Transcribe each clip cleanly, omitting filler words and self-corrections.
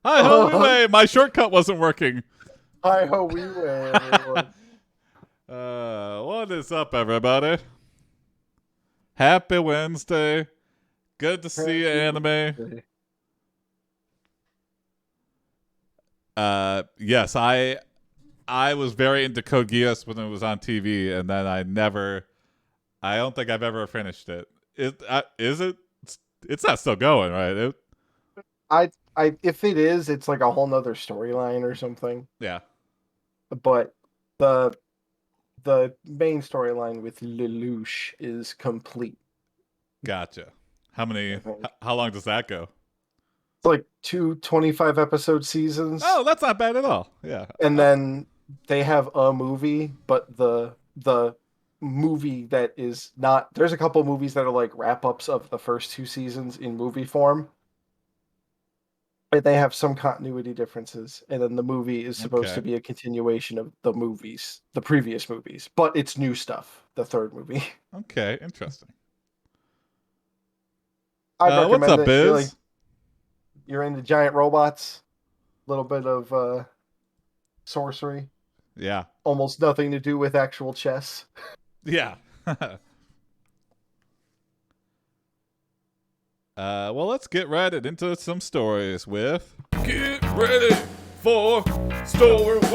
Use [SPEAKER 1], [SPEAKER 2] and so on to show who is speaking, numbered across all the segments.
[SPEAKER 1] Hi ho, we way. My shortcut wasn't working.
[SPEAKER 2] Hi ho, we way, everyone.
[SPEAKER 1] What is up, everybody? Happy Wednesday. Good to see you, anime. Yes, I was very into Code Geass when it was on TV, and then I don't think I've ever finished it. Is it? It's not still going, right?
[SPEAKER 2] If it is, it's like a whole nother storyline or something.
[SPEAKER 1] Yeah.
[SPEAKER 2] But the main storyline with Lelouch is complete.
[SPEAKER 1] Gotcha. How long does that go?
[SPEAKER 2] It's like 2 25-episode seasons.
[SPEAKER 1] Oh, that's not bad at all. Yeah.
[SPEAKER 2] And then they have a movie, but the movie that is not, there's a couple movies that are like wrap-ups of the first 2 seasons in movie form. But they have some continuity differences, and then the movie is supposed to be a continuation of the previous movies, but it's new stuff, the third movie.
[SPEAKER 1] Okay, interesting.
[SPEAKER 2] I'd recommend
[SPEAKER 1] what's up,
[SPEAKER 2] it.
[SPEAKER 1] Biz?
[SPEAKER 2] You're into giant robots, a little bit of sorcery.
[SPEAKER 1] Yeah.
[SPEAKER 2] Almost nothing to do with actual chess.
[SPEAKER 1] Yeah. Well, let's get right into some stories with Get Ready for Story 1.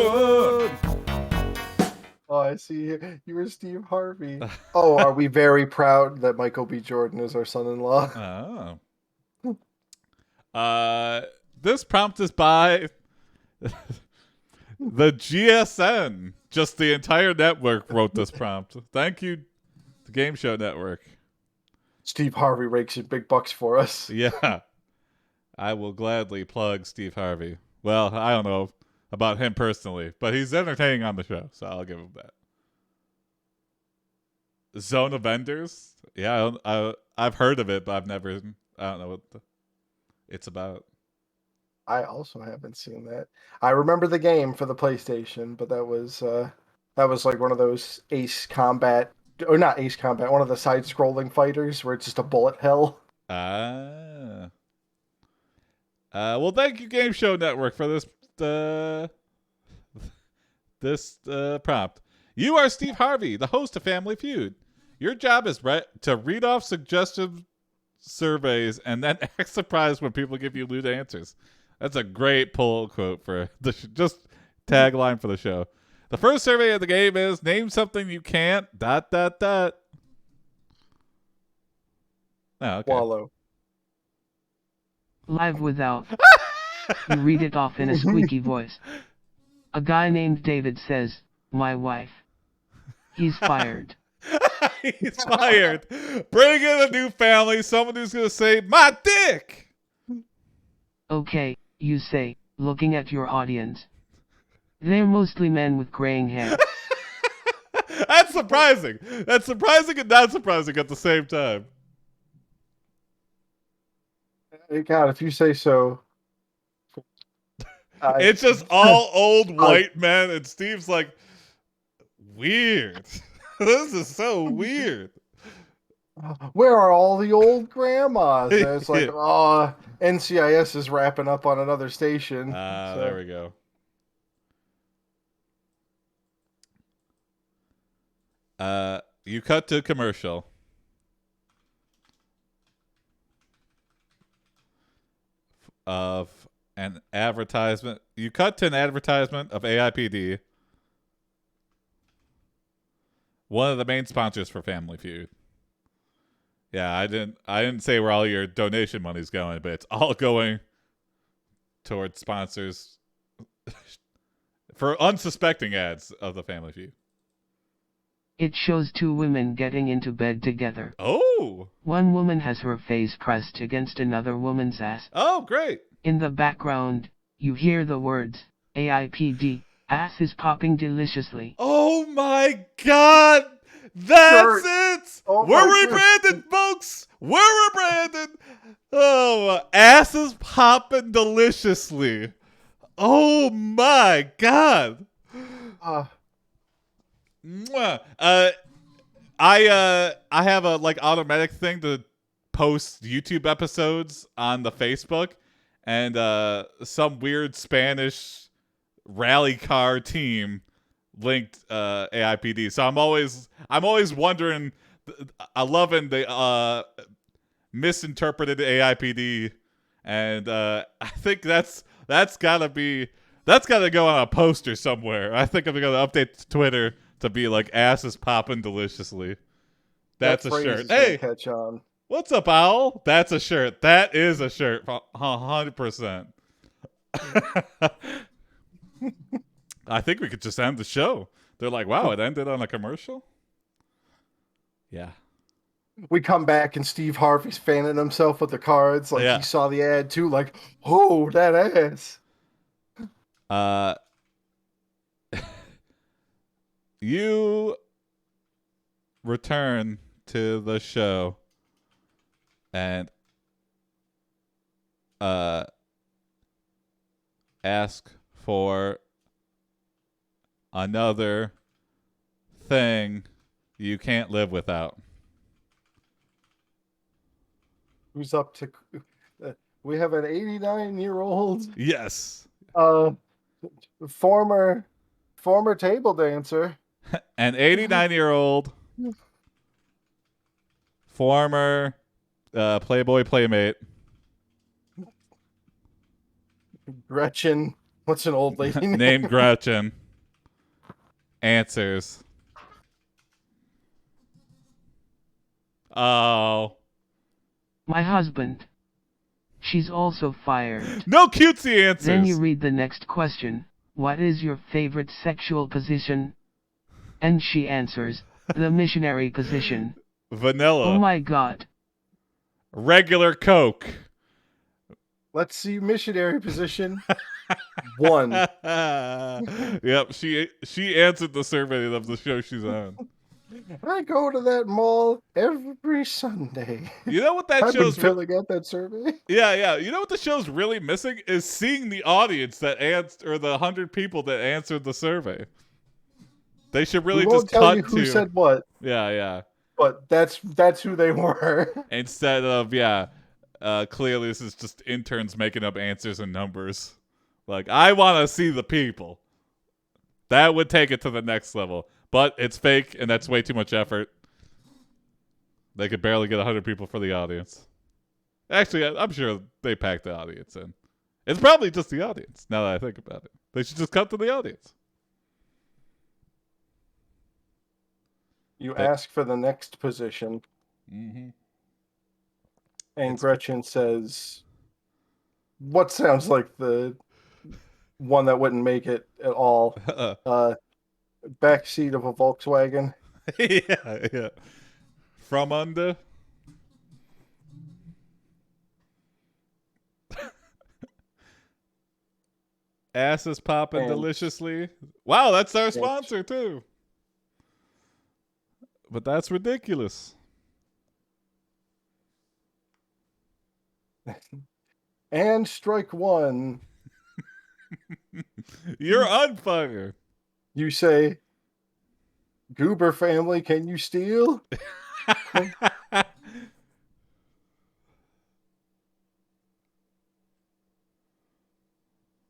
[SPEAKER 2] Oh, I see. You were Steve Harvey. Oh, are we very proud that Michael B. Jordan is our son-in-law?
[SPEAKER 1] Oh. This prompt is by the GSN. Just the entire network wrote this prompt. Thank you, the Game Show Network.
[SPEAKER 2] Steve Harvey rakes in big bucks for us.
[SPEAKER 1] Yeah. I will gladly plug Steve Harvey. Well, I don't know about him personally, but he's entertaining on the show, so I'll give him that. Zone of Enders? Yeah, I've heard of it, but I don't know what it's about.
[SPEAKER 2] I also haven't seen that. I remember the game for the PlayStation, but that was like one of those Ace Combat, or not Ace Combat, one of the side-scrolling fighters where it's just a bullet hell.
[SPEAKER 1] Well, thank you, Game Show Network, for this prompt. You are Steve Harvey, the host of Family Feud. Your job is to read off suggestive surveys and then act surprised when people give you lewd answers. That's a great pull quote for just tagline for the show. The first survey of the game is name something you can't ... Oh, okay.
[SPEAKER 2] Wallow.
[SPEAKER 3] Live without. You read it off in a squeaky voice. A guy named David says, "My wife." He's fired.
[SPEAKER 1] He's fired. Bring in a new family. Someone who's going to say, "My dick."
[SPEAKER 3] Okay, you say, looking at your audience. They're mostly men with graying hair.
[SPEAKER 1] That's surprising. That's surprising and not surprising at the same time.
[SPEAKER 2] God, if you say so.
[SPEAKER 1] It's just all old white men, and Steve's like, weird. This is so weird.
[SPEAKER 2] Where are all the old grandmas? And it's like, oh, NCIS is wrapping up on another station.
[SPEAKER 1] There we go. You cut to commercial. Of an advertisement. You cut to an advertisement of AiPD. One of the main sponsors for Family Feud. Yeah, I didn't say where all your donation money's going, but it's all going towards sponsors for unsuspecting ads of the Family Feud.
[SPEAKER 3] It shows 2 women getting into bed together.
[SPEAKER 1] Oh!
[SPEAKER 3] One woman has her face pressed against another woman's ass.
[SPEAKER 1] Oh, great!
[SPEAKER 3] In the background, you hear the words, AiPD, ass is popping deliciously.
[SPEAKER 1] Oh my god! That's it!
[SPEAKER 2] Oh,
[SPEAKER 1] we're rebranded, folks! We're rebranded! Oh, ass is popping deliciously. Oh my god! I have a like automatic thing to post YouTube episodes on the Facebook, and some weird Spanish rally car team linked AIPD. So I'm always wondering. I'm loving the misinterpreted AIPD, and I think that's gotta go on a poster somewhere. I think I'm gonna update Twitter to be like asses popping deliciously. That's
[SPEAKER 2] That
[SPEAKER 1] a
[SPEAKER 2] phrase
[SPEAKER 1] shirt.
[SPEAKER 2] is gonna
[SPEAKER 1] Hey,
[SPEAKER 2] catch on.
[SPEAKER 1] what's up, Owl? That's a shirt. That is a shirt. 100%. I think we could just end the show. They're like, wow, it ended on a commercial? Yeah.
[SPEAKER 2] We come back and Steve Harvey's fanning himself with the cards, like
[SPEAKER 1] Yeah.
[SPEAKER 2] he saw the ad too, like, oh, that ass.
[SPEAKER 1] You return to the show and ask for another thing you can't live without.
[SPEAKER 2] Who's up to? We have an 89-year-old
[SPEAKER 1] Yes.
[SPEAKER 2] former table dancer.
[SPEAKER 1] An 89-year-old former Playboy playmate.
[SPEAKER 2] Gretchen. What's an old lady name?
[SPEAKER 1] Named Gretchen. Answers. Oh.
[SPEAKER 3] My husband. She's also fired.
[SPEAKER 1] No cutesy answers.
[SPEAKER 3] Then you read the next question. What is your favorite sexual position? And she answers, the missionary position.
[SPEAKER 1] Vanilla.
[SPEAKER 3] Oh my god.
[SPEAKER 1] Regular Coke.
[SPEAKER 2] Let's see missionary position. 1.
[SPEAKER 1] Yep, she answered the survey of the show she's on.
[SPEAKER 2] I go to that mall every Sunday.
[SPEAKER 1] You know what that
[SPEAKER 2] I've been
[SPEAKER 1] show's
[SPEAKER 2] filling out that survey.
[SPEAKER 1] Yeah. You know what the show's really missing is seeing the audience that or the 100 people that answered the survey. They should really
[SPEAKER 2] We won't
[SPEAKER 1] just
[SPEAKER 2] tell
[SPEAKER 1] cut
[SPEAKER 2] you who
[SPEAKER 1] to
[SPEAKER 2] said what,
[SPEAKER 1] yeah.
[SPEAKER 2] but that's who they were.
[SPEAKER 1] Instead of clearly this is just interns making up answers and numbers. Like, I want to see the people. That would take it to the next level. But it's fake, and that's way too much effort. They could barely get 100 people for the audience. Actually, I'm sure they packed the audience in. It's probably just the audience, now that I think about it. They should just cut to the audience.
[SPEAKER 2] You ask for the next position,
[SPEAKER 1] Mm-hmm.
[SPEAKER 2] and Gretchen says, what sounds like the one that wouldn't make it at all? Back seat of a Volkswagen.
[SPEAKER 1] yeah. From under. Ass is popping
[SPEAKER 2] And-
[SPEAKER 1] deliciously. Wow, that's our sponsor too. But that's ridiculous.
[SPEAKER 2] And strike 1.
[SPEAKER 1] You're on fire.
[SPEAKER 2] You say, Goober family, can you steal?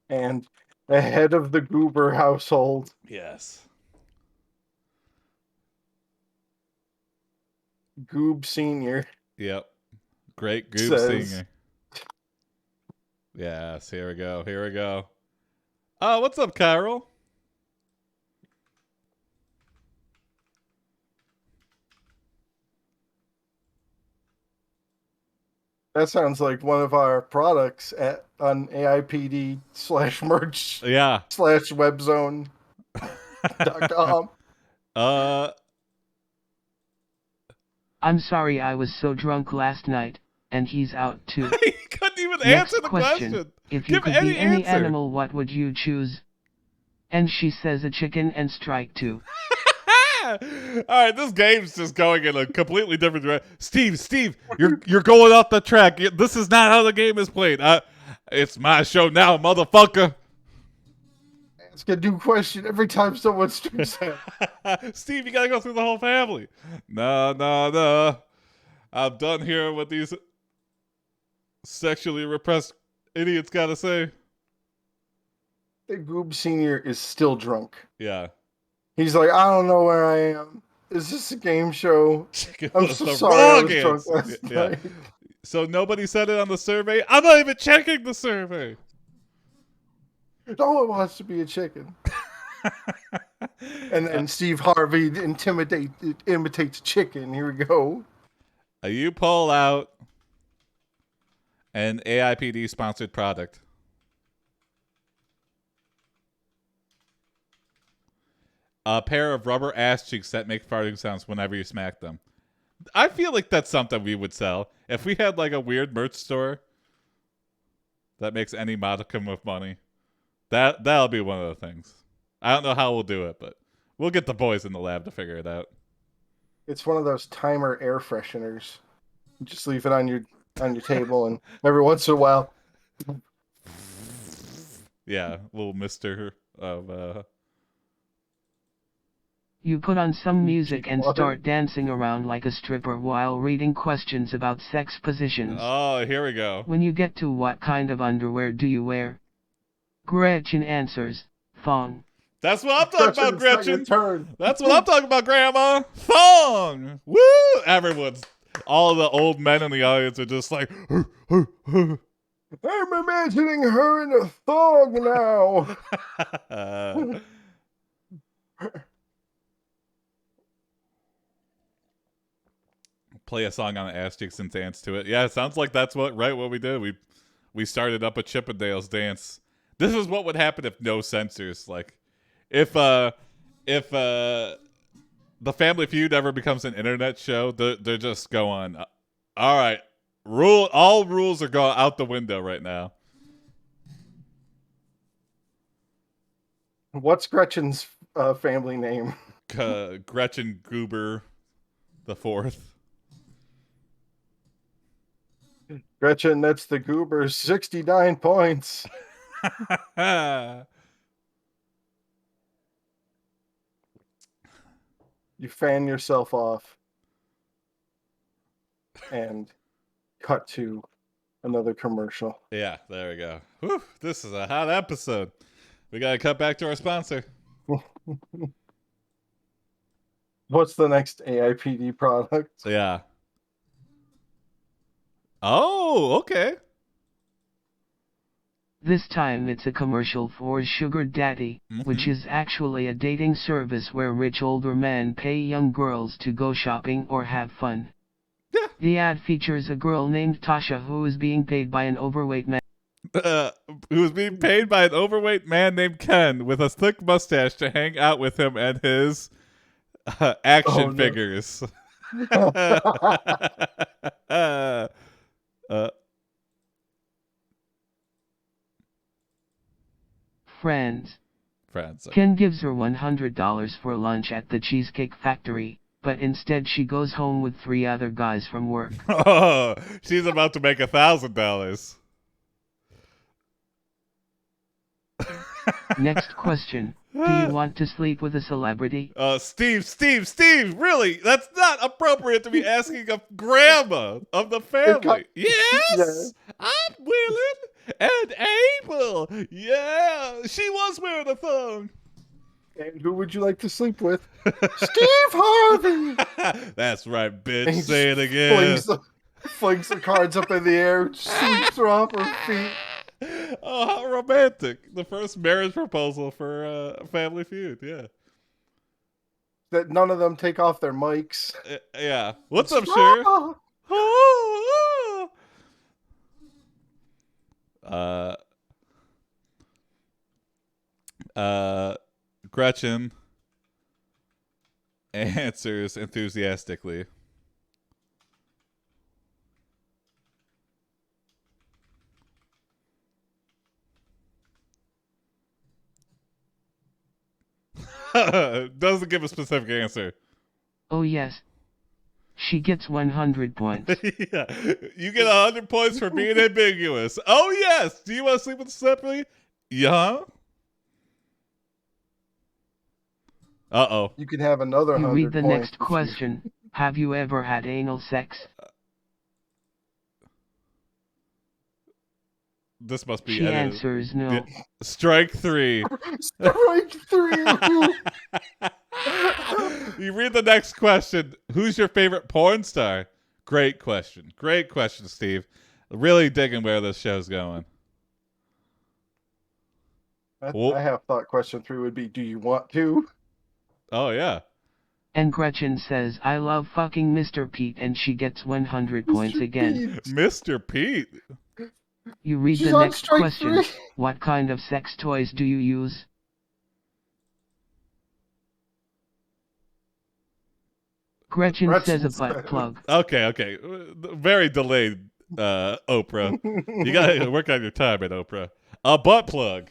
[SPEAKER 2] And the head of the Goober household,
[SPEAKER 1] Yes.
[SPEAKER 2] Goob Sr.,
[SPEAKER 1] Yep. Great goob
[SPEAKER 2] Says-
[SPEAKER 1] singer. Yes, here we go. Oh, what's up, Carol?
[SPEAKER 2] That sounds like one of our products on AIPD /merch
[SPEAKER 1] Yeah.
[SPEAKER 2] /webzone.com.
[SPEAKER 3] I'm sorry I was so drunk last night, and he's out too.
[SPEAKER 1] He couldn't even
[SPEAKER 3] Next
[SPEAKER 1] answer the question.
[SPEAKER 3] If you
[SPEAKER 1] Give
[SPEAKER 3] could
[SPEAKER 1] any
[SPEAKER 3] be any
[SPEAKER 1] answer.
[SPEAKER 3] animal, what would you choose? And she says a chicken and strike 2.
[SPEAKER 1] All right, this game's just going in a completely different direction. Steve, you're going off the track. This is not how the game is played. It's my show now, motherfucker.
[SPEAKER 2] Ask a new question every time someone streams out.
[SPEAKER 1] Steve, you gotta go through the whole family. No. I'm done here with these sexually repressed idiot's got to say?
[SPEAKER 2] The Goob Senior is still drunk.
[SPEAKER 1] Yeah.
[SPEAKER 2] He's like, I don't know where I am. Is this a game show?
[SPEAKER 1] Chicken
[SPEAKER 2] I'm
[SPEAKER 1] was
[SPEAKER 2] so
[SPEAKER 1] the
[SPEAKER 2] sorry I
[SPEAKER 1] wrong
[SPEAKER 2] was drunk
[SPEAKER 1] answer.
[SPEAKER 2] last
[SPEAKER 1] Yeah.
[SPEAKER 2] night.
[SPEAKER 1] So nobody said it on the survey? I'm not even checking the survey.
[SPEAKER 2] No one wants to be a chicken. And then Steve Harvey imitates a chicken. Here we go.
[SPEAKER 1] You pull out an AiPD sponsored product. A pair of rubber ass cheeks that make farting sounds whenever you smack them. I feel like that's something we would sell. If we had like a weird merch store that makes any modicum of money, that'll be one of the things. I don't know how we'll do it, but we'll get the boys in the lab to figure it out.
[SPEAKER 2] It's one of those timer air fresheners. You just leave it on your table, and every once in a while,
[SPEAKER 1] Yeah, little Mister of
[SPEAKER 3] You put on some music and
[SPEAKER 2] Water.
[SPEAKER 3] start dancing around like a stripper while reading questions about sex positions.
[SPEAKER 1] Oh, here we go.
[SPEAKER 3] When you get to what kind of underwear do you wear? Gretchen answers, thong.
[SPEAKER 1] That's what I'm talking about,
[SPEAKER 2] it's not your
[SPEAKER 1] Gretchen.
[SPEAKER 2] turn.
[SPEAKER 1] That's what I'm talking about, Grandma. Thong. Woo! All the old men in the audience are just like,
[SPEAKER 2] I'm imagining her in a thong now.
[SPEAKER 1] Play a song on the ass cheeks and dance to it. Yeah, it sounds like that's what we did. We started up a Chippendales dance. This is what would happen if no censors. Like, if the Family Feud ever becomes an internet show, they're just going, all right, all rules are going out the window right now.
[SPEAKER 2] What's Gretchen's family name?
[SPEAKER 1] Gretchen Goober the Fourth.
[SPEAKER 2] Gretchen, that's the Goobers, 69 points. You fan yourself off and cut to another commercial.
[SPEAKER 1] Yeah, there we go. Whew, this is a hot episode. We got to cut back to our sponsor.
[SPEAKER 2] What's the next AiPD product?
[SPEAKER 1] Yeah. Oh, okay.
[SPEAKER 3] This time it's a commercial for Sugar Daddy, which is actually a dating service where rich older men pay young girls to go shopping or have fun.
[SPEAKER 1] Yeah.
[SPEAKER 3] The ad features a girl named Tasha who is being paid by an overweight man.
[SPEAKER 1] Who was being paid by an overweight man named Ken with a thick mustache to hang out with him and his action figures.
[SPEAKER 3] Friends.
[SPEAKER 1] Okay.
[SPEAKER 3] Ken gives her $100 for lunch at the Cheesecake Factory, but instead she goes home with 3 other guys from work.
[SPEAKER 1] Oh, she's about to make $1,000.
[SPEAKER 3] Next question. Do you want to sleep with a celebrity?
[SPEAKER 1] Steve, really? That's not appropriate to be asking a grandma of the family. Yes, I'm willing and able. Yeah, she was wearing a thong.
[SPEAKER 2] And who would you like to sleep with? Steve Harvey!
[SPEAKER 1] That's right, bitch.
[SPEAKER 2] And he
[SPEAKER 1] Say it again.
[SPEAKER 2] Flings the cards up in the air, sweeps her off her feet.
[SPEAKER 1] Oh, how romantic. The first marriage proposal for Family Feud, yeah.
[SPEAKER 2] That none of them take off their mics.
[SPEAKER 1] Yeah. What's up, Sheriff? Gretchen answers enthusiastically. Doesn't give a specific answer.
[SPEAKER 3] Oh yes. She gets 100 points.
[SPEAKER 1] Yeah. You get 100 points for being ambiguous. Oh yes. Do you want to sleep with separately? Yeah. Uh-oh.
[SPEAKER 2] You can have another 100
[SPEAKER 3] You read the
[SPEAKER 2] points.
[SPEAKER 3] next question. Have you ever had anal sex?
[SPEAKER 1] This must be
[SPEAKER 3] She
[SPEAKER 1] edited.
[SPEAKER 3] answers no.
[SPEAKER 1] Yeah. Strike 3.
[SPEAKER 2] Strike 3.
[SPEAKER 1] You read the next question. Who's your favorite porn star? Great question. Great question, Steve. Really digging where this show's going.
[SPEAKER 2] I have thought question 3 would be, do you want to?
[SPEAKER 1] Oh, yeah.
[SPEAKER 3] And Gretchen says, I love fucking Mr. Pete, and she gets 100 points again.
[SPEAKER 1] Mr. Pete.
[SPEAKER 3] You read
[SPEAKER 2] She's
[SPEAKER 3] the
[SPEAKER 2] on
[SPEAKER 3] next
[SPEAKER 2] strike
[SPEAKER 3] question.
[SPEAKER 2] 3.
[SPEAKER 3] What kind of sex toys do you use? Gretchen says a butt plug.
[SPEAKER 1] Okay. Very delayed, Oprah. You gotta work on your timing, Oprah. A butt plug.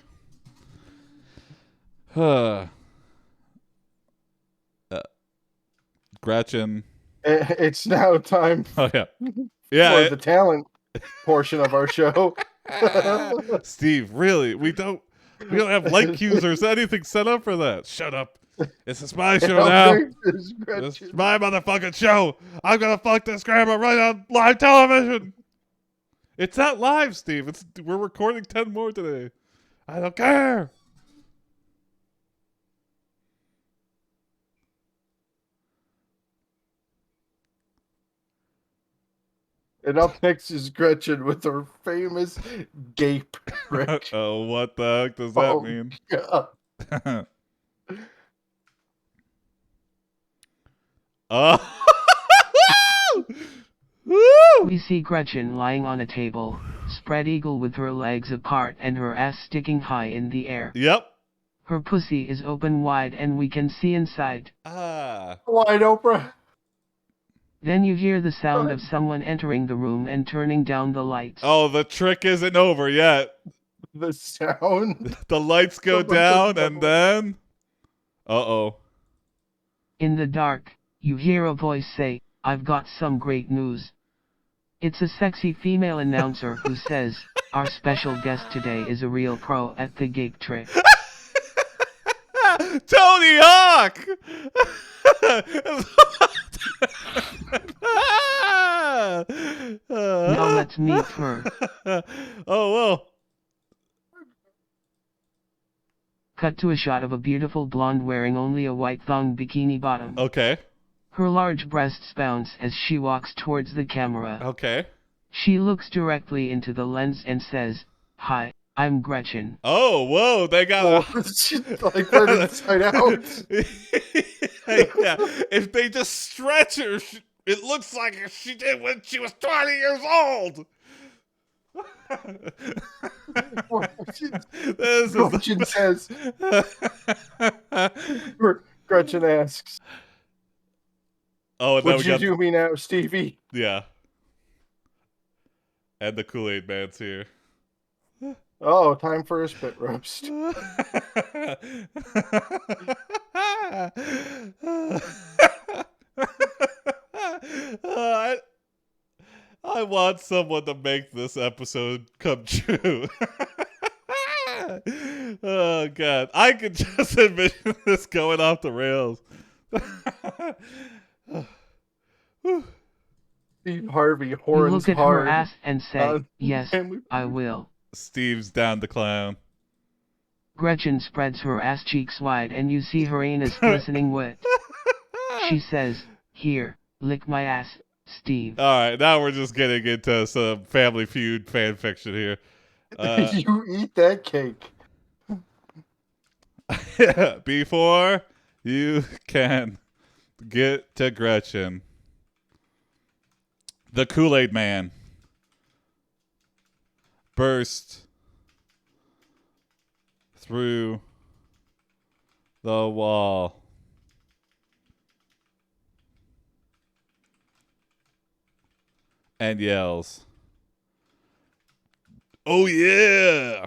[SPEAKER 1] Gretchen.
[SPEAKER 2] It's now time
[SPEAKER 1] Oh, yeah.
[SPEAKER 2] for the talent portion of our show.
[SPEAKER 1] Steve, really, we don't have light cues or anything set up for that. Shut up. This is my show now. This is my motherfucking show. I'm gonna fuck this grandma right on live television. It's not live, Steve. We're recording 10 more today. I don't care.
[SPEAKER 2] And up next is Gretchen with her famous gape trick.
[SPEAKER 1] Oh, what the heck does that mean?
[SPEAKER 2] God.
[SPEAKER 3] We see Gretchen lying on a table, spread eagle with her legs apart and her ass sticking high in the air.
[SPEAKER 1] Yep.
[SPEAKER 3] Her pussy is open wide and we can see inside.
[SPEAKER 2] Wide, Oprah.
[SPEAKER 3] Then you hear the sound of someone entering the room and turning down the lights.
[SPEAKER 1] Oh, the trick isn't over yet.
[SPEAKER 2] The sound.
[SPEAKER 1] The lights go down and then... Uh-oh.
[SPEAKER 3] In the dark, you hear a voice say, I've got some great news. It's a sexy female announcer who says, our special guest today is a real pro at the gape trick.
[SPEAKER 1] Tony Hawk!
[SPEAKER 3] Now let's meet her.
[SPEAKER 1] Oh, well.
[SPEAKER 3] Cut to a shot of a beautiful blonde wearing only a white thong bikini bottom.
[SPEAKER 1] Okay.
[SPEAKER 3] Her large breasts bounce as she walks towards the camera.
[SPEAKER 1] Okay.
[SPEAKER 3] She looks directly into the lens and says, Hi, I'm Gretchen.
[SPEAKER 1] Oh, whoa, they got
[SPEAKER 2] Like that inside out.
[SPEAKER 1] Yeah, if they just stretch her, it looks like she did when she was 20 years old.
[SPEAKER 2] Gretchen says. Gretchen asks.
[SPEAKER 1] Oh, and then
[SPEAKER 2] would you do me now, Stevie?
[SPEAKER 1] Yeah. And the Kool-Aid Man's here.
[SPEAKER 2] Oh, time for a spit roast.
[SPEAKER 1] I want someone to make this episode come true. Oh, God. I could just envision this going off the rails.
[SPEAKER 2] Steve Harvey
[SPEAKER 3] You
[SPEAKER 2] horns
[SPEAKER 3] look at
[SPEAKER 2] hard.
[SPEAKER 3] her ass and say, yes,
[SPEAKER 2] family.
[SPEAKER 3] I will.
[SPEAKER 1] Steve's down the clown.
[SPEAKER 3] Gretchen spreads her ass cheeks wide and you see her anus glistening wet. She says, here, lick my ass, Steve.
[SPEAKER 1] All right, now we're just getting into some Family Feud fan fiction here.
[SPEAKER 2] You eat that cake.
[SPEAKER 1] Before you can get to Gretchen, the Kool-Aid Man burst through the wall. And yells, "Oh yeah!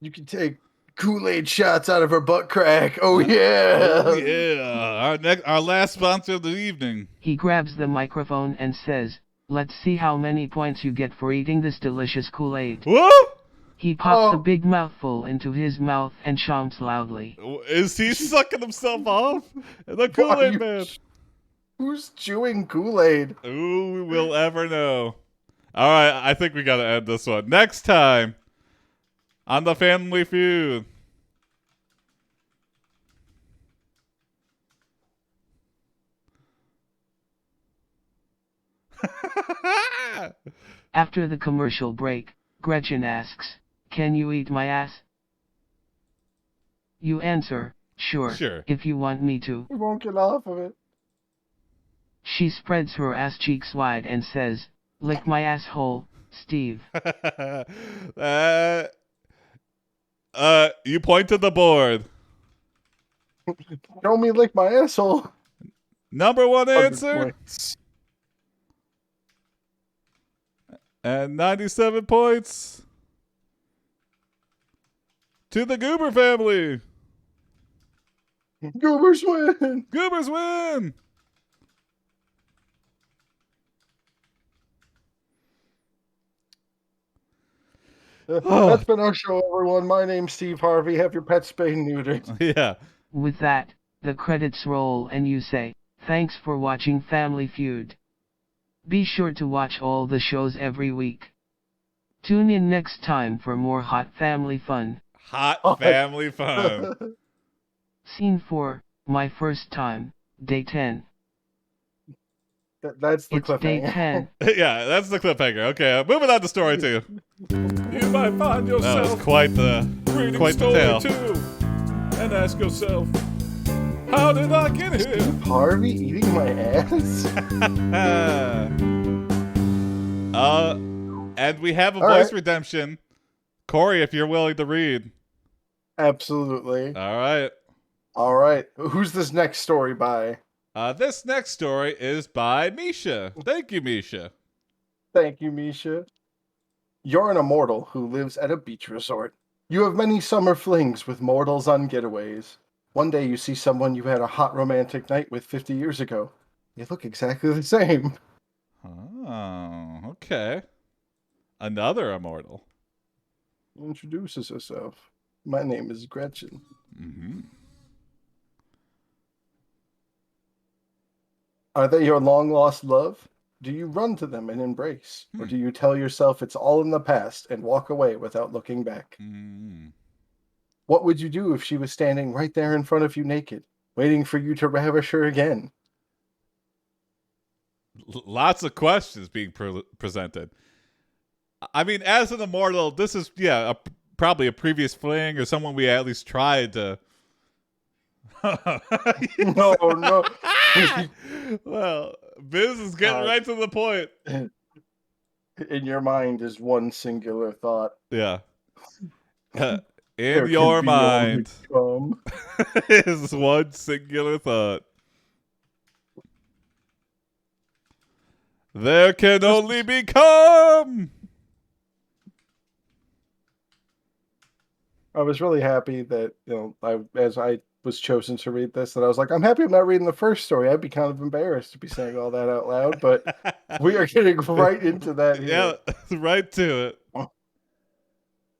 [SPEAKER 2] You can take Kool-Aid shots out of her butt crack. Oh yeah!
[SPEAKER 1] Oh yeah! Our last sponsor of the evening."
[SPEAKER 3] He grabs the microphone and says, let's see how many points you get for eating this delicious Kool-Aid.
[SPEAKER 1] Whoa!
[SPEAKER 3] He pops a big mouthful into his mouth and chomps loudly.
[SPEAKER 1] Is he sucking himself off? The Kool-Aid Man.
[SPEAKER 2] Who's chewing Kool-Aid?
[SPEAKER 1] Who will ever know? All right, I think we got to end this one. Next time on the Family Feud.
[SPEAKER 3] After the commercial break, Gretchen asks, "Can you eat my ass?" You answer, "Sure,
[SPEAKER 1] Sure.
[SPEAKER 3] if you want me to."
[SPEAKER 2] We won't get off of it.
[SPEAKER 3] She spreads her ass cheeks wide and says, "Lick my asshole, Steve."
[SPEAKER 1] You point to the board.
[SPEAKER 2] Show me lick my asshole.
[SPEAKER 1] Number one
[SPEAKER 2] 100
[SPEAKER 1] answer.
[SPEAKER 2] points.
[SPEAKER 1] And 97 points to the Goober family.
[SPEAKER 2] Goobers win.
[SPEAKER 1] Goobers win.
[SPEAKER 2] That's been our show, everyone. My name's Steve Harvey. Have your pet spayed and neutered.
[SPEAKER 1] Yeah.
[SPEAKER 3] With that, the credits roll and you say, "Thanks for watching Family Feud." Be sure to watch all the shows every week. Tune in next time for more hot family fun.
[SPEAKER 1] Hot family fun.
[SPEAKER 3] Scene 4, My First Time, Day 10.
[SPEAKER 2] That's the
[SPEAKER 3] It's day
[SPEAKER 2] cliffhanger.
[SPEAKER 3] 10.
[SPEAKER 1] Yeah, that's the cliffhanger. Okay, moving on to story 2.
[SPEAKER 4] You might find
[SPEAKER 1] That was
[SPEAKER 4] yourself
[SPEAKER 1] quite the
[SPEAKER 4] reading story
[SPEAKER 1] tale.
[SPEAKER 4] 2 and ask yourself, how did I get here?
[SPEAKER 2] Harvey eating my ass?
[SPEAKER 1] And we have a
[SPEAKER 2] All
[SPEAKER 1] voice
[SPEAKER 2] right.
[SPEAKER 1] redemption. Cory, if you're willing to read.
[SPEAKER 2] Absolutely.
[SPEAKER 1] All right.
[SPEAKER 2] All right. Who's this next story by?
[SPEAKER 1] This next story is by Misha. Thank you, Misha.
[SPEAKER 2] Thank you, Misha. You're an immortal who lives at a beach resort. You have many summer flings with mortals on getaways. One day you see someone you had a hot romantic night with 50 years ago. They look exactly the same.
[SPEAKER 1] Oh, okay. Another immortal.
[SPEAKER 2] Introduces herself. My name is Gretchen.
[SPEAKER 1] Mm-hmm.
[SPEAKER 2] Are they your long-lost love? Do you run to them and embrace? Or do you tell yourself it's all in the past and walk away without looking back?
[SPEAKER 1] Mm.
[SPEAKER 2] What would you do if she was standing right there in front of you naked, waiting for you to ravish her again?
[SPEAKER 1] Lots of questions being presented. I mean, as an immortal, this is, probably a previous fling or someone we at least tried to...
[SPEAKER 2] No, no.
[SPEAKER 1] Well, Biz is getting right to the point.
[SPEAKER 2] In your mind is one singular thought.
[SPEAKER 1] Yeah. In
[SPEAKER 2] There
[SPEAKER 1] your
[SPEAKER 2] can be only
[SPEAKER 1] mind
[SPEAKER 2] come.
[SPEAKER 1] is one singular thought. There can only become.
[SPEAKER 2] I was really happy that, as I was chosen to read this, that I was like, I'm happy I'm not reading the first story. I'd be kind of embarrassed to be saying all that out loud, but we are getting right into that here.
[SPEAKER 1] Yeah, right to it.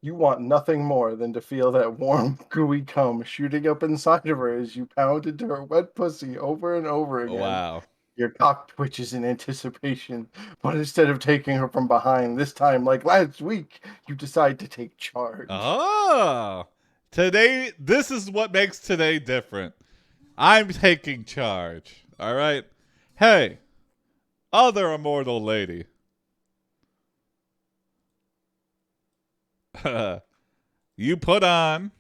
[SPEAKER 2] You want nothing more than to feel that warm, gooey cum shooting up inside of her as you pound into her wet pussy over and over again.
[SPEAKER 1] Wow.
[SPEAKER 2] Your cock twitches in anticipation, but instead of taking her from behind, this time, like last week, you decide to take charge.
[SPEAKER 1] Oh, today, this is what makes today different. I'm taking charge. All right. Hey, other immortal lady. You put on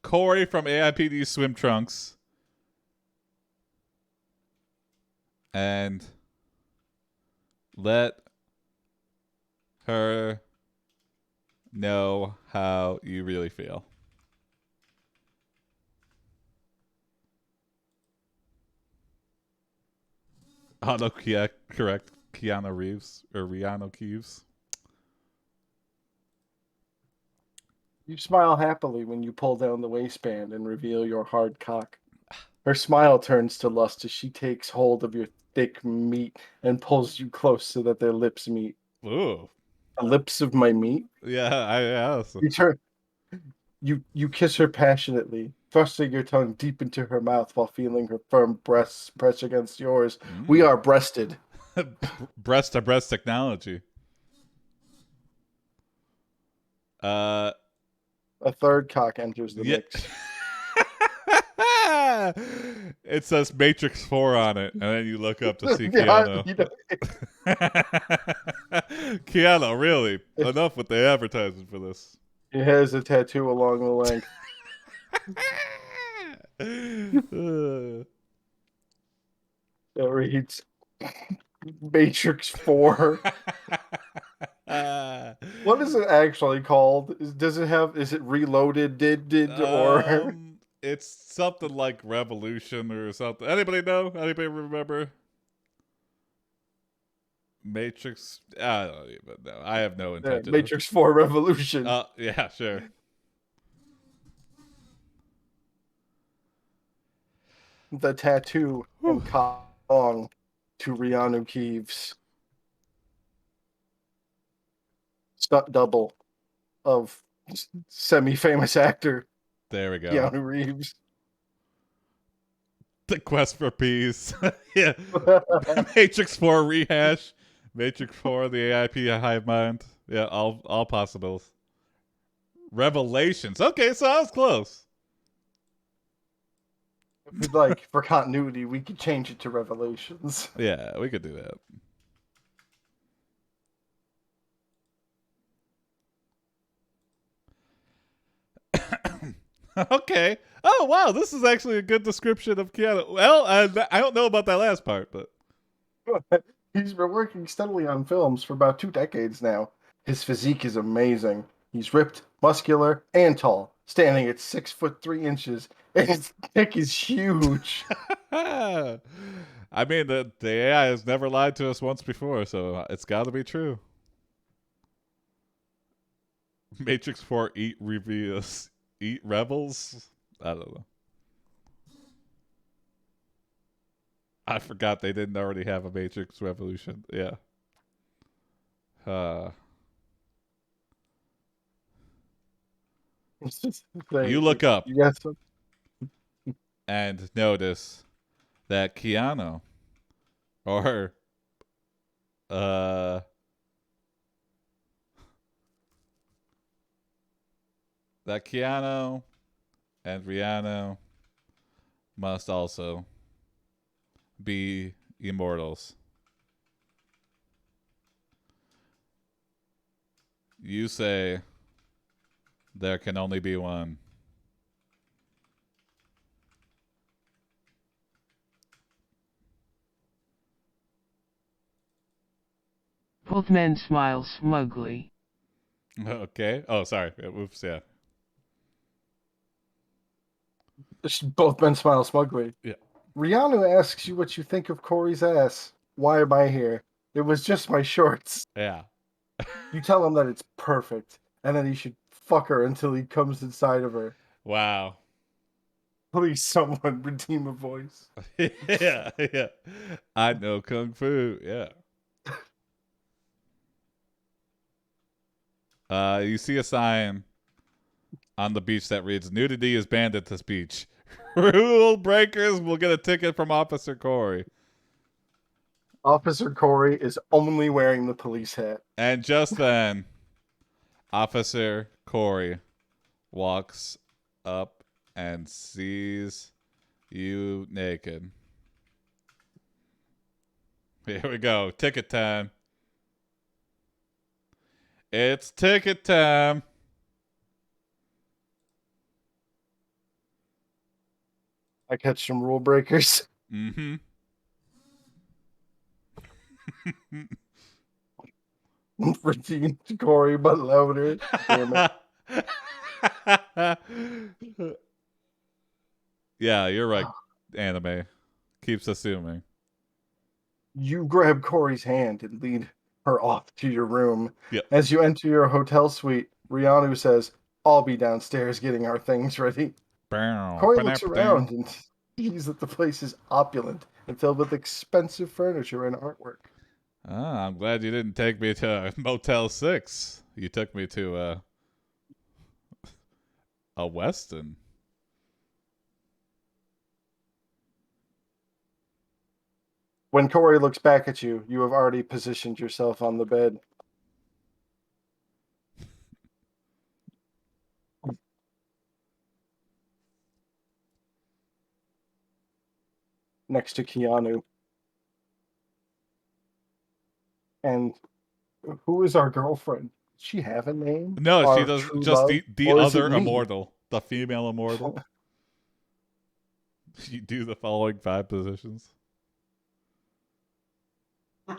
[SPEAKER 1] Cory from AiPD swim trunks and let her know how you really feel. Correct. Keanu Reeves or Rihanna Keeves.
[SPEAKER 2] You smile happily when you pull down the waistband and reveal your hard cock. Her smile turns to lust as she takes hold of your thick meat and pulls you close so that their lips meet.
[SPEAKER 1] Ooh.
[SPEAKER 2] The lips of my meat?
[SPEAKER 1] Yeah.
[SPEAKER 2] You kiss her passionately, thrusting your tongue deep into her mouth while feeling her firm breasts press against yours. We are breasted.
[SPEAKER 1] Breast to breast technology.
[SPEAKER 2] A third cock enters the
[SPEAKER 1] Yeah.
[SPEAKER 2] mix.
[SPEAKER 1] It says Matrix 4 on it, and then you look up to see
[SPEAKER 2] Yeah,
[SPEAKER 1] Keanu.
[SPEAKER 2] you know,
[SPEAKER 1] Keanu, really? Enough with the advertising for this.
[SPEAKER 2] it has a tattoo along the length. That reads Matrix 4. What is it actually called? Does it have, is it Reloaded, or
[SPEAKER 1] It's something like Revolution or something. Anybody know? Anybody remember? Matrix? I don't even know. I have no intention.
[SPEAKER 2] Matrix 4 Revolution?
[SPEAKER 1] Yeah, sure.
[SPEAKER 2] The tattoo and cock belong to Rihanna Keeves. Stunt double of semi-famous actor
[SPEAKER 1] There we go.
[SPEAKER 2] Keanu Reeves.
[SPEAKER 1] The quest for peace. Yeah. Matrix 4 rehash. Matrix 4, the AIP hive mind. Yeah, all possibles. Revelations. Okay, so I was close.
[SPEAKER 2] If we'd like, for continuity, we could change it to Revelations.
[SPEAKER 1] Yeah, we could do that. Okay. Oh, wow, this is actually a good description of Keanu. Well, I don't know about that last part, but...
[SPEAKER 2] He's been working steadily on films for about 2 decades now. His physique is amazing. He's ripped, muscular, and tall, standing at 6'3" and his dick is huge.
[SPEAKER 1] I mean, the AI has never lied to us once before, so it's got to be true. Matrix 4 eat reviews. Eat rebels? I don't know. I forgot they didn't already have a Matrix Revolution. Yeah. You look up
[SPEAKER 2] You got some?
[SPEAKER 1] and notice that Keanu, or that Keanu and Rihanna must also be immortals. You say there can only be one.
[SPEAKER 3] Both men smile smugly.
[SPEAKER 1] Okay. Oh, sorry. Oops, yeah.
[SPEAKER 2] Both men smile smugly.
[SPEAKER 1] Yeah.
[SPEAKER 2] Rihanna asks you what you think of Cory's ass. Why am I here? It was just my shorts.
[SPEAKER 1] Yeah.
[SPEAKER 2] You tell him that it's perfect, and then he should fuck her until he comes inside of her.
[SPEAKER 1] Wow.
[SPEAKER 2] Please, someone redeem a voice.
[SPEAKER 1] Yeah, yeah. I know Kung Fu. Yeah. You see a sign on the beach that reads, "Nudity is banned at this beach. Rule breakers will get a ticket from Officer Cory."
[SPEAKER 2] Officer Cory is only wearing the police hat.
[SPEAKER 1] And just then, Officer Cory walks up and sees you naked. Here we go. Ticket time. It's ticket time.
[SPEAKER 2] I catch some rule breakers.
[SPEAKER 1] Mm-hmm.
[SPEAKER 2] Redeem Cory, but louder. Damn it.
[SPEAKER 1] Yeah, you're right. Anime keeps assuming.
[SPEAKER 2] You grab Cory's hand and lead her off to your room.
[SPEAKER 1] Yep.
[SPEAKER 2] As you enter your hotel suite, Rihanna says, "I'll be downstairs getting our things ready." Cory looks around and sees that the place is opulent and filled with expensive furniture and artwork.
[SPEAKER 1] Ah, I'm glad you didn't take me to Motel 6. You took me to a Westin.
[SPEAKER 2] When Cory looks back at you, you have already positioned yourself on the bed. Next to Keanu. And who is our girlfriend? Does she have a name?
[SPEAKER 1] No, she
[SPEAKER 2] Our
[SPEAKER 1] does.
[SPEAKER 2] true
[SPEAKER 1] Just
[SPEAKER 2] love?
[SPEAKER 1] the
[SPEAKER 2] Or is
[SPEAKER 1] other
[SPEAKER 2] it me?
[SPEAKER 1] immortal, the female immortal. You do the following 5 positions. Well,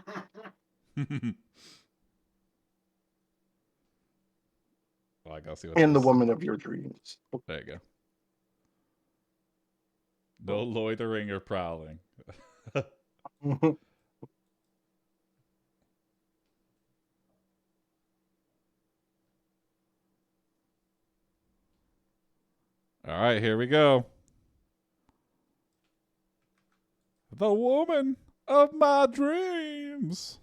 [SPEAKER 1] I gotta see what
[SPEAKER 2] And the
[SPEAKER 1] this.
[SPEAKER 2] woman of your dreams.
[SPEAKER 1] There you go. No loitering or prowling. All right, here we go. The woman of my dreams.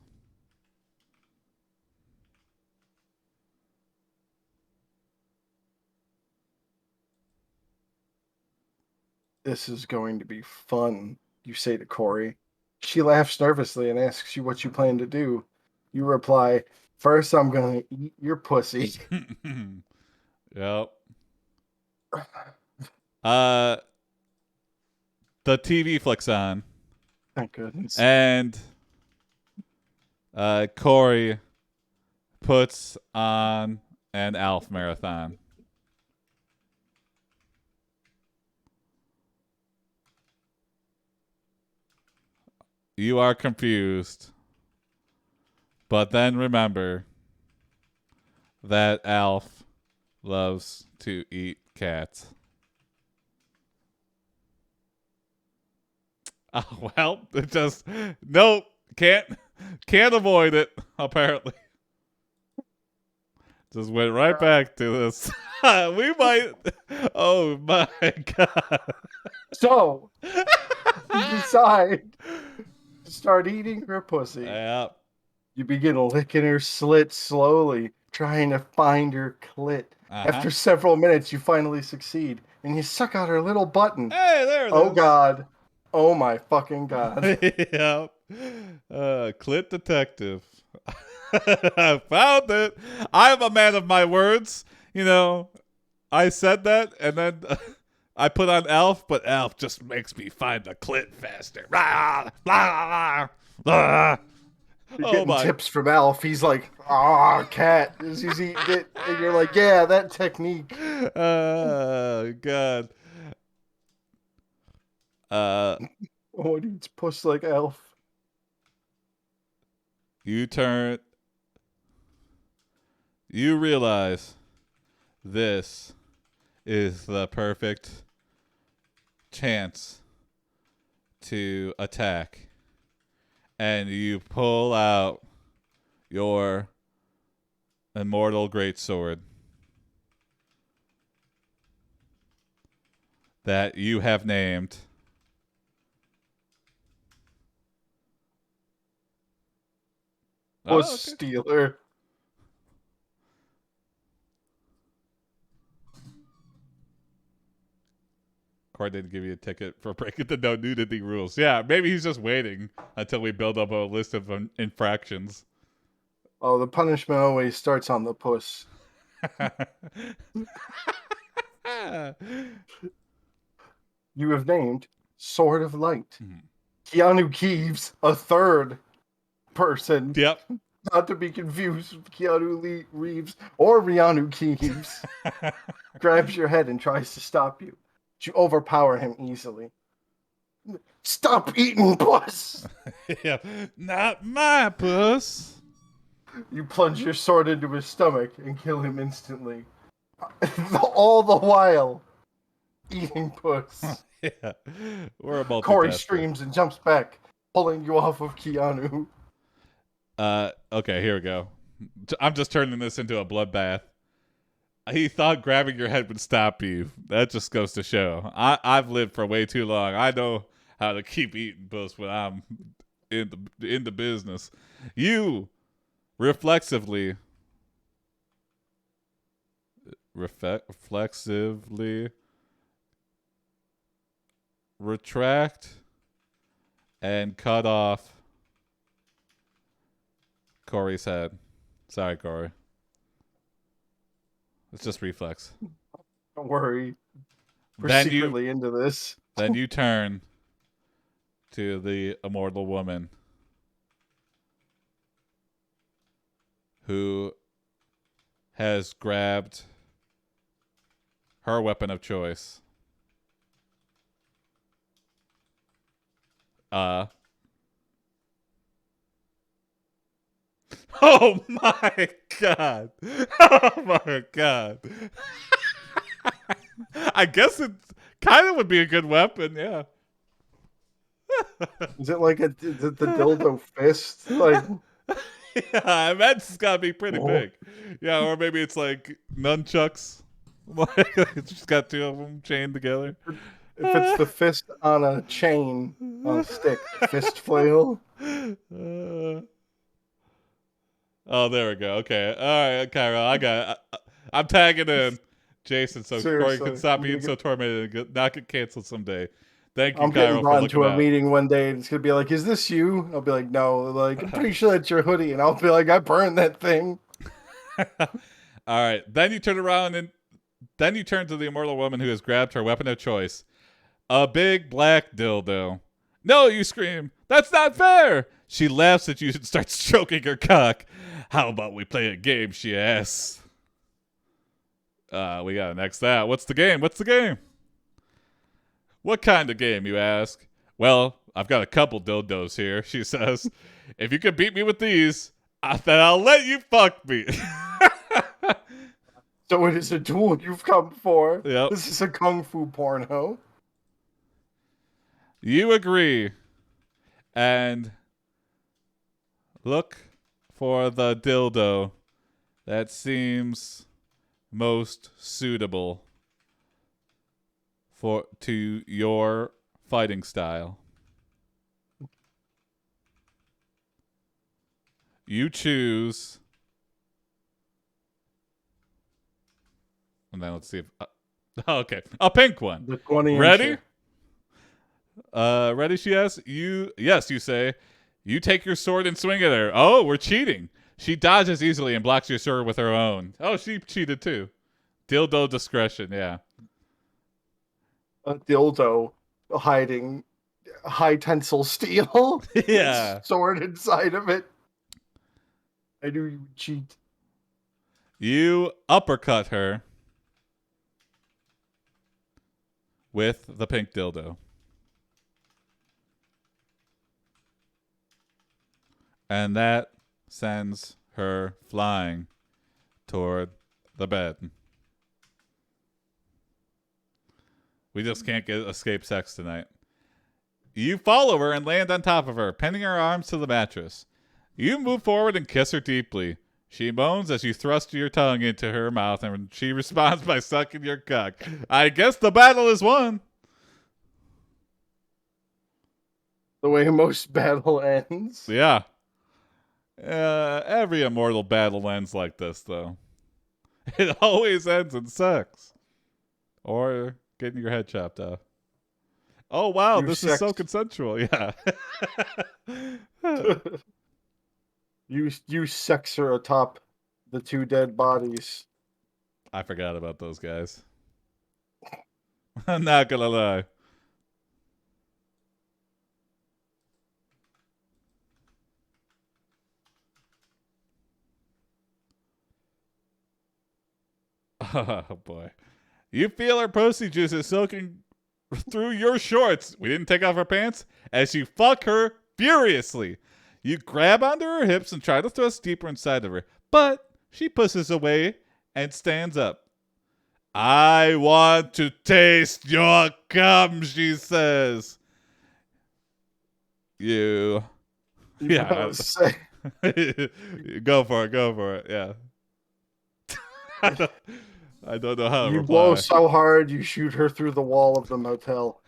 [SPEAKER 2] This is going to be fun, you say to Cory. She laughs nervously and asks you what you plan to do. You reply, first I'm going to eat your pussy.
[SPEAKER 1] Yep. The TV flicks on.
[SPEAKER 2] Thank goodness.
[SPEAKER 1] And Cory puts on an Alf marathon. You are confused. But then remember that Alf loves to eat cats. Oh, well, it just nope, can't avoid it, apparently. Just went right back to this. We might oh my god.
[SPEAKER 2] So, you decide to start eating her pussy.
[SPEAKER 1] Yep.
[SPEAKER 2] You begin licking her slit slowly, trying to find her clit. After several minutes, you finally succeed, and you suck out her little button.
[SPEAKER 1] Hey, there it is.
[SPEAKER 2] Oh, God. Oh, my fucking God.
[SPEAKER 1] Yep. Clit detective. I found it. I'm a man of my words. You know, I said that, and then I put on Alf, but Alf just makes me find the clit faster. Rah, rah, rah.
[SPEAKER 2] You're
[SPEAKER 1] Oh
[SPEAKER 2] getting
[SPEAKER 1] my.
[SPEAKER 2] tips from Alf. He's like, cat, as he's eating it. And you're like, yeah, that technique.
[SPEAKER 1] Oh, God.
[SPEAKER 2] Oh, it eats puss like Alf.
[SPEAKER 1] You realize this is the perfect chance to attack. And you pull out your immortal greatsword that you have named
[SPEAKER 2] Puss
[SPEAKER 1] okay.
[SPEAKER 2] stealer.
[SPEAKER 1] Cory didn't give you a ticket for breaking the no nudity rules. Yeah, maybe he's just waiting until we build up a list of infractions.
[SPEAKER 2] Oh, the punishment always starts on the puss. You have named Sword of Light. Keanu Reeves, a third person.
[SPEAKER 1] Yep.
[SPEAKER 2] Not to be confused with Keanu Reeves or Rihanna Keeves. Grabs your head and tries to stop you. But you overpower him easily. Stop eating puss!
[SPEAKER 1] Yeah. Not my puss.
[SPEAKER 2] You plunge your sword into his stomach and kill him instantly. All the while, eating puss.
[SPEAKER 1] Yeah. We're a multitasker.
[SPEAKER 2] Cory screams and jumps back, pulling you off of Keanu.
[SPEAKER 1] Okay, here we go. I'm just turning this into a bloodbath. He thought grabbing your head would stop you. That just goes to show. I've lived for way too long. I know how to keep eating puss when I'm in the business. You reflexively retract and cut off Cory's head. Sorry, Cory. It's just reflex.
[SPEAKER 2] Don't worry. We're
[SPEAKER 1] Then
[SPEAKER 2] secretly into this.
[SPEAKER 1] Then you turn to the immortal woman who has grabbed her weapon of choice. Oh my god. Oh my god. I guess it kind of would be a good weapon, yeah.
[SPEAKER 2] Is it like the dildo fist? Like,
[SPEAKER 1] Yeah, I imagine it's gotta be pretty
[SPEAKER 2] Oh.
[SPEAKER 1] big. Yeah, or maybe it's like nunchucks. Like it's just got two of them chained together.
[SPEAKER 2] if it's the fist on a chain on a stick, fist flail.
[SPEAKER 1] Oh, there we go. Okay, all right, Cairo, I got it. I'm tagging in Jason so Cory
[SPEAKER 2] Seriously,
[SPEAKER 1] can stop
[SPEAKER 2] I'm
[SPEAKER 1] being
[SPEAKER 2] gonna
[SPEAKER 1] so tormented and not get canceled someday. Thank you,
[SPEAKER 2] I'm
[SPEAKER 1] Cairo,
[SPEAKER 2] getting
[SPEAKER 1] for
[SPEAKER 2] brought
[SPEAKER 1] looking
[SPEAKER 2] into a
[SPEAKER 1] out.
[SPEAKER 2] meeting one day, and it's gonna be like, "Is this you?" I'll be like, "No." Like, I'm pretty sure that's your hoodie, and I'll be like, "I burned that thing."
[SPEAKER 1] All right, then you turn around and then you turn to the immortal woman who has grabbed her weapon of choice, a big black dildo. No, you scream. That's not fair. She laughs at you and starts stroking her cock. How about we play a game, she asks. We gotta next that. What's the game? What's the game? What kind of game, you ask? Well, I've got a couple dildos here, she says. If you can beat me with these, then I'll let you fuck me.
[SPEAKER 2] So it is a duel you've come for.
[SPEAKER 1] Yep.
[SPEAKER 2] This is a kung fu porno.
[SPEAKER 1] You agree. And look for the dildo that seems most suitable to your fighting style. You choose, and then let's see if okay, a pink one.
[SPEAKER 2] The 20
[SPEAKER 1] Ready?
[SPEAKER 2] incher.
[SPEAKER 1] Ready, she asks. Yes, you say. You take your sword and swing at her. Oh, we're cheating. She dodges easily and blocks your sword with her own. Oh, she cheated too. Dildo discretion, yeah.
[SPEAKER 2] A dildo hiding high tensile steel.
[SPEAKER 1] Yeah.
[SPEAKER 2] Sword inside of it. I knew you would cheat.
[SPEAKER 1] You uppercut her with the pink dildo. And that sends her flying toward the bed. We just can't escape sex tonight. You follow her and land on top of her, pinning her arms to the mattress. You move forward and kiss her deeply. She moans as you thrust your tongue into her mouth, and she responds by sucking your cock. I guess the battle is won.
[SPEAKER 2] The way most battle ends.
[SPEAKER 1] Yeah. Every immortal battle ends like this, though. It always ends in sex. Or getting your head chopped off. Oh, wow, this is so consensual. Yeah.
[SPEAKER 2] You sex her atop the two dead bodies.
[SPEAKER 1] I forgot about those guys. I'm not gonna lie. Oh, boy. You feel her pussy juices soaking through your shorts. We didn't take off our pants. As you fuck her furiously. You grab onto her hips and try to thrust deeper inside of her. But she pushes away and stands up. I want to taste your cum, she says. Yeah.
[SPEAKER 2] Say,
[SPEAKER 1] Go for it, yeah. I don't know how to
[SPEAKER 2] you
[SPEAKER 1] reply.
[SPEAKER 2] blow so hard you shoot her through the wall of the motel.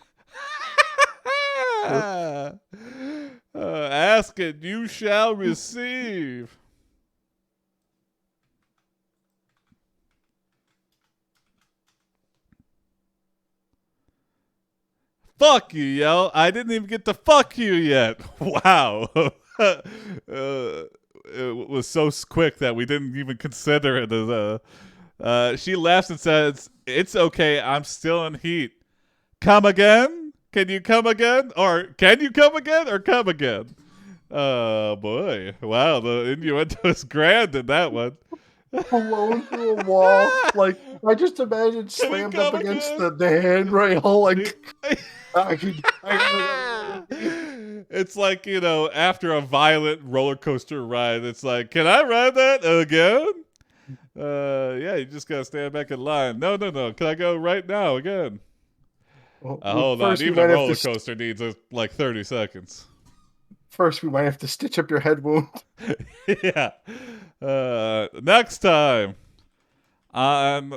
[SPEAKER 1] Ask and you shall receive. Fuck you, yo. I didn't even get to fuck you yet. Wow. It was so quick that we didn't even consider it as a... she laughs and says, "It's okay. I'm still in heat. Come again? Can you come again? Or can you come again? Or come again?" Oh, boy. Wow, the innuendo is grand in that one.
[SPEAKER 2] Blown through a wall. Like, I just imagine slammed up against the handrail. Like,
[SPEAKER 1] it's like, after a violent roller coaster ride, it's like, can I ride that again? Yeah, you just gotta stand back in line. No. Can I go right now again? Hold on. Even a roller coaster needs like 30 seconds.
[SPEAKER 2] First, we might have to stitch up your head wound.
[SPEAKER 1] Yeah. Next time on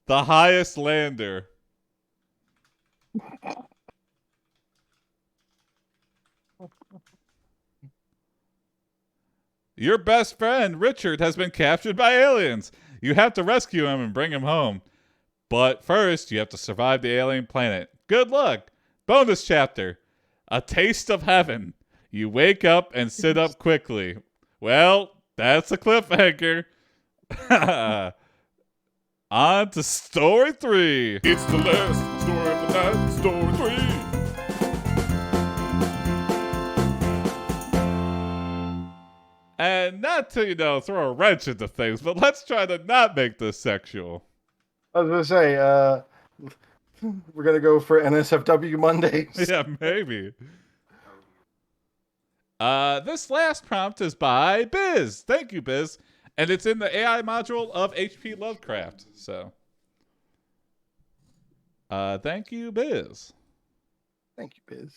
[SPEAKER 1] The Highest Lander. Your best friend, Richard, has been captured by aliens. You have to rescue him and bring him home. But first, you have to survive the alien planet. Good luck. Bonus chapter. A taste of heaven. You wake up and sit up quickly. Well, that's a cliffhanger. On to story 3.
[SPEAKER 4] It's the last story of the night, story 3.
[SPEAKER 1] And not to, throw a wrench into things, but let's try to not make this sexual.
[SPEAKER 2] I was going to say, we're going to go for NSFW Mondays.
[SPEAKER 1] Yeah, maybe. This last prompt is by Biz. Thank you, Biz. And it's in the AI module of HP Lovecraft. So, thank you, Biz.
[SPEAKER 2] Thank you, Biz.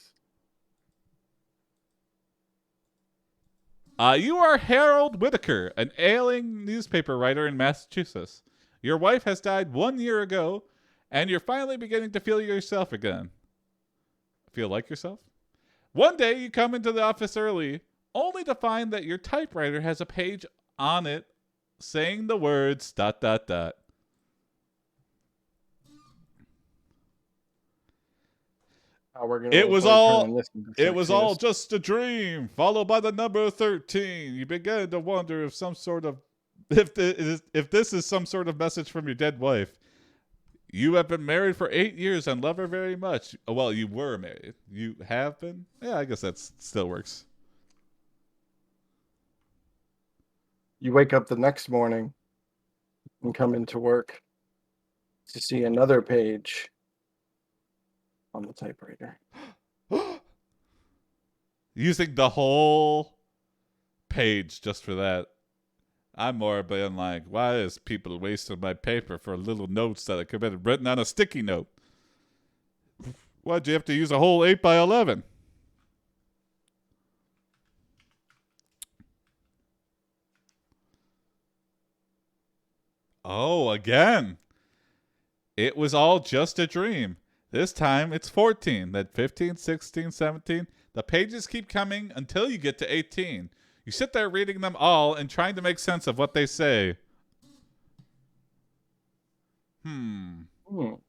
[SPEAKER 1] You are Harold Whitaker, an ailing newspaper writer in Massachusetts. Your wife has died 1 year ago, and you're finally beginning to feel yourself again. Feel like yourself? One day you come into the office early, only to find that your typewriter has a page on it saying the words ... It was all just a dream, followed by the number 13. You begin to wonder if this is some sort of message from your dead wife. You have been married for 8 years and love her very much. Well, you were married. You have been? Yeah, I guess that still works.
[SPEAKER 2] You wake up the next morning and come into work to see another page on the typewriter.
[SPEAKER 1] Using the whole page just for that. I'm more being like, why is people wasting my paper for little notes that I could have written on a sticky note? Why'd you have to use a whole 8x11? Oh, again. It was all just a dream. This time it's 14, then 15, 16, 17. The pages keep coming until you get to 18. You sit there reading them all and trying to make sense of what they say. You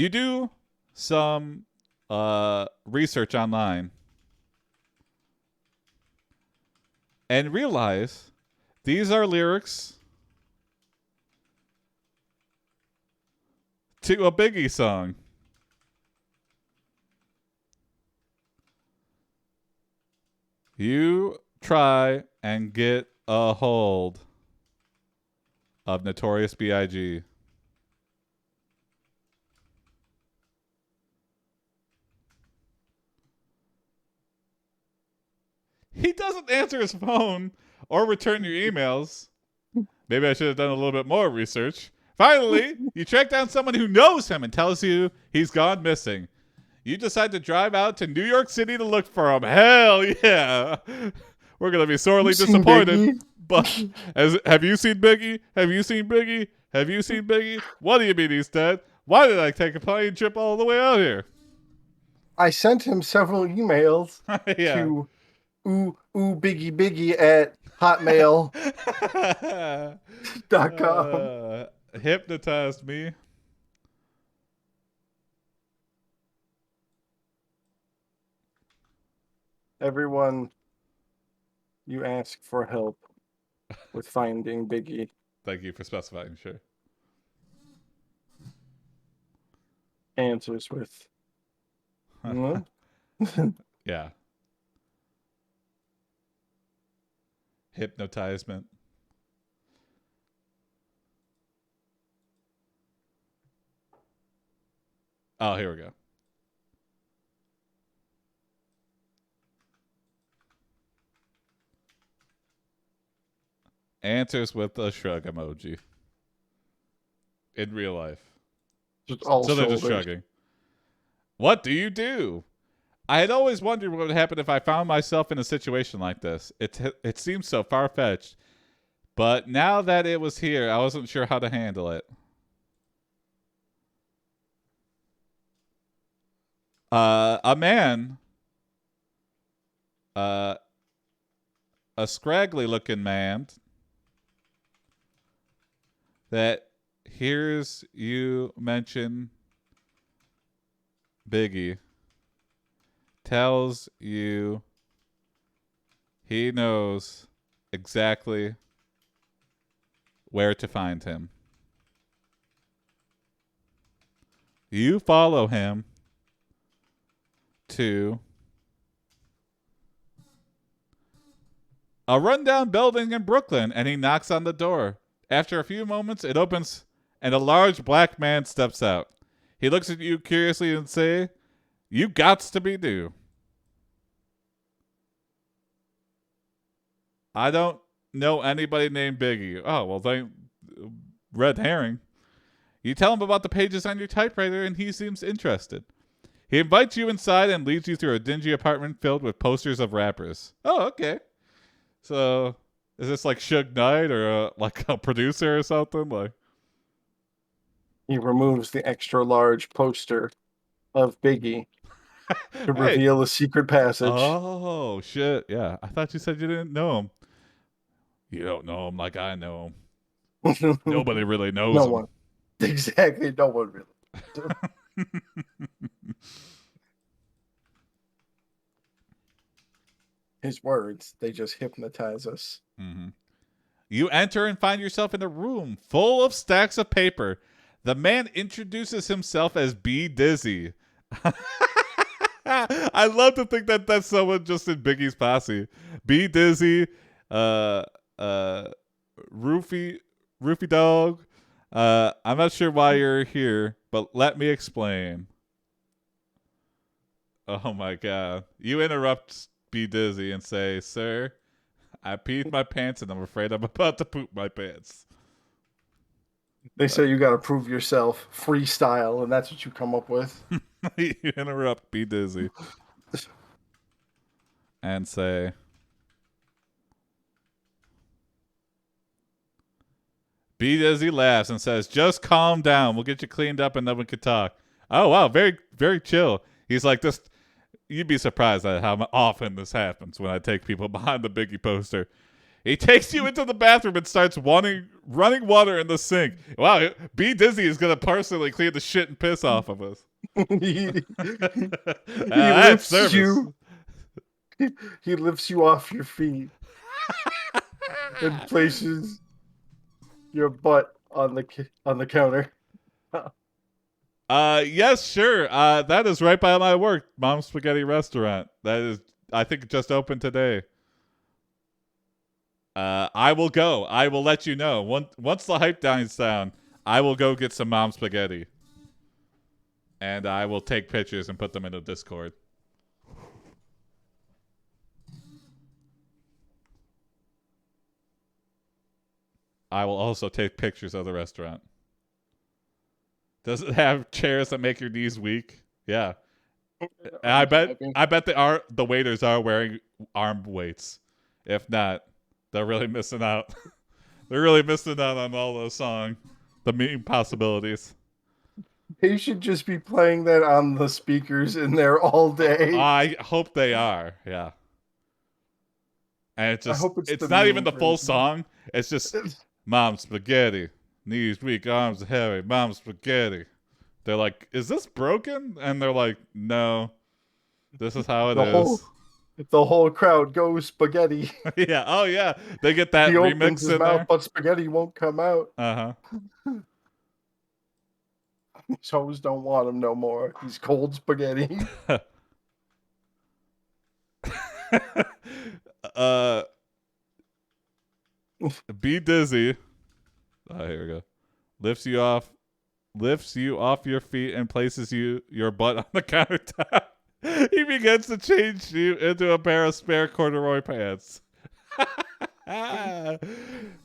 [SPEAKER 1] do some research online and realize these are lyrics to a Biggie song. You try and get a hold of Notorious B.I.G. He doesn't answer his phone or return your emails. Maybe I should have done a little bit more research. Finally, you track down someone who knows him and tells you he's gone missing. You decide to drive out to New York City to look for him. Hell yeah. We're going to be sorely disappointed. But have you seen Biggie? Have you seen Biggie? Have you seen Biggie? What do you mean he's dead? Why did I take a plane trip all the way out here?
[SPEAKER 2] I sent him several emails
[SPEAKER 1] Yeah.
[SPEAKER 2] to Biggie at Hotmail.com.
[SPEAKER 1] Hypnotized me.
[SPEAKER 2] Everyone, you ask for help with finding Biggie.
[SPEAKER 1] Thank you for specifying, sure.
[SPEAKER 2] Answers with. No?
[SPEAKER 1] Yeah. Hypnotizement. Oh, here we go. Answers with a shrug emoji. In real life.
[SPEAKER 2] Just all
[SPEAKER 1] So they're just
[SPEAKER 2] shoulders.
[SPEAKER 1] shrugging. What do you do? I had always wondered what would happen if I found myself in a situation like this. It seems so far-fetched. But now that it was here, I wasn't sure how to handle it. A man, a scraggly-looking man that hears you mention Biggie, tells you he knows exactly where to find him. You follow him to a rundown building in Brooklyn, and he knocks on the door. After a few moments, it opens, and a large black man steps out. He looks at you curiously and say, "You gots to be new." I don't know anybody named Biggie. Oh, well, red herring. You tell him about the pages on your typewriter, and he seems interested. He invites you inside and leads you through a dingy apartment filled with posters of rappers. Oh, okay. So, is this like Suge Knight or like a producer or something? Like,
[SPEAKER 2] He removes the extra large poster of Biggie to
[SPEAKER 1] hey.
[SPEAKER 2] reveal a secret passage.
[SPEAKER 1] Oh, shit. Yeah. I thought you said you didn't know him. You don't know him like I know him. Nobody really knows
[SPEAKER 2] No
[SPEAKER 1] him.
[SPEAKER 2] one. Exactly. No one really. His words, they just hypnotize us.
[SPEAKER 1] Mm-hmm. You enter and find yourself in a room full of stacks of paper. The man introduces himself as B Dizzy. I love to think that that's someone just in Biggie's posse. B Dizzy, Roofy Dog. I'm not sure why you're here, but let me explain. Oh my god. You interrupt B Dizzy and say, "Sir, I peed my pants and I'm afraid I'm about to poop my pants."
[SPEAKER 2] They say you got to prove yourself freestyle, and that's what you come up with.
[SPEAKER 1] You interrupt B Dizzy and say, B Dizzy laughs and says, "Just calm down. We'll get you cleaned up and then we can talk." Oh wow, very, very chill. He's like, this. You'd be surprised at how often this happens when I take people behind the Biggie poster. He takes you into the bathroom and starts running water in the sink. Wow, B Dizzy is gonna personally clean the shit and piss off of us.
[SPEAKER 2] he
[SPEAKER 1] That's
[SPEAKER 2] lifts
[SPEAKER 1] service.
[SPEAKER 2] you. He lifts you off your feet and places your butt on the counter.
[SPEAKER 1] Yes, sure. That is right by my work, Mom's Spaghetti Restaurant. That is, I think, it just opened today. I will go. I will let you know. Once the hype dies down, I will go get some Mom's Spaghetti. And I will take pictures and put them in the Discord. I will also take pictures of the restaurant. Does it have chairs that make your knees weak? Yeah. And I bet the waiters are wearing arm weights. If not, they're really missing out. They're really missing out on all those the meme possibilities.
[SPEAKER 2] They should just be playing that on the speakers in there all day.
[SPEAKER 1] I hope they are. Yeah. And it's
[SPEAKER 2] I
[SPEAKER 1] just,
[SPEAKER 2] hope it's
[SPEAKER 1] it's
[SPEAKER 2] the
[SPEAKER 1] not
[SPEAKER 2] meme
[SPEAKER 1] even the full
[SPEAKER 2] version.
[SPEAKER 1] song. It's just, Mom spaghetti, knees weak, arms heavy, Mom spaghetti. They're like, is this broken? And they're like, no, this is how it is.
[SPEAKER 2] The whole crowd goes spaghetti.
[SPEAKER 1] Yeah. Oh, yeah. They get that
[SPEAKER 2] He opens
[SPEAKER 1] remix
[SPEAKER 2] his
[SPEAKER 1] in
[SPEAKER 2] mouth,
[SPEAKER 1] there.
[SPEAKER 2] but spaghetti won't come out.
[SPEAKER 1] Uh
[SPEAKER 2] His hoes don't want him no more. He's cold spaghetti.
[SPEAKER 1] huh. Be dizzy. Oh, here we go. Lifts you off your feet and places your butt on the countertop. He begins to change you into a pair of spare corduroy pants.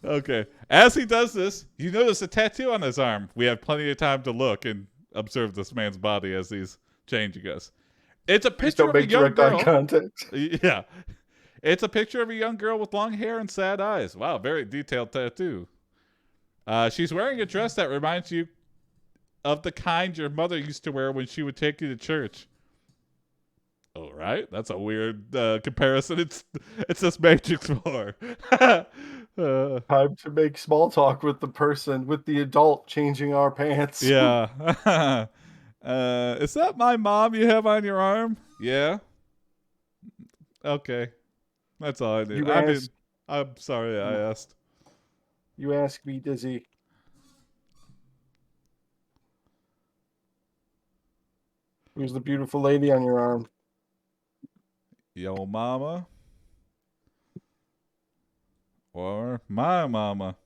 [SPEAKER 1] Okay. As he does this, you notice a tattoo on his arm. We have plenty of time to look and observe this man's body as he's changing us. It's a
[SPEAKER 2] Please
[SPEAKER 1] picture
[SPEAKER 2] don't
[SPEAKER 1] of a
[SPEAKER 2] make
[SPEAKER 1] young
[SPEAKER 2] direct eye
[SPEAKER 1] girl.
[SPEAKER 2] contact.
[SPEAKER 1] Yeah. It's a picture of a young girl with long hair and sad eyes. Wow, very detailed tattoo. She's wearing a dress that reminds you of the kind your mother used to wear when she would take you to church. All right, that's a weird comparison. It's this Matrix 4.
[SPEAKER 2] Time to make small talk with the adult changing our pants.
[SPEAKER 1] Yeah. Is that my mom you have on your arm? Yeah. Okay. That's all I need. I'm sorry I asked.
[SPEAKER 2] You ask me, Dizzy. Who's the beautiful lady on your arm?
[SPEAKER 1] Yo mama. Or my mama.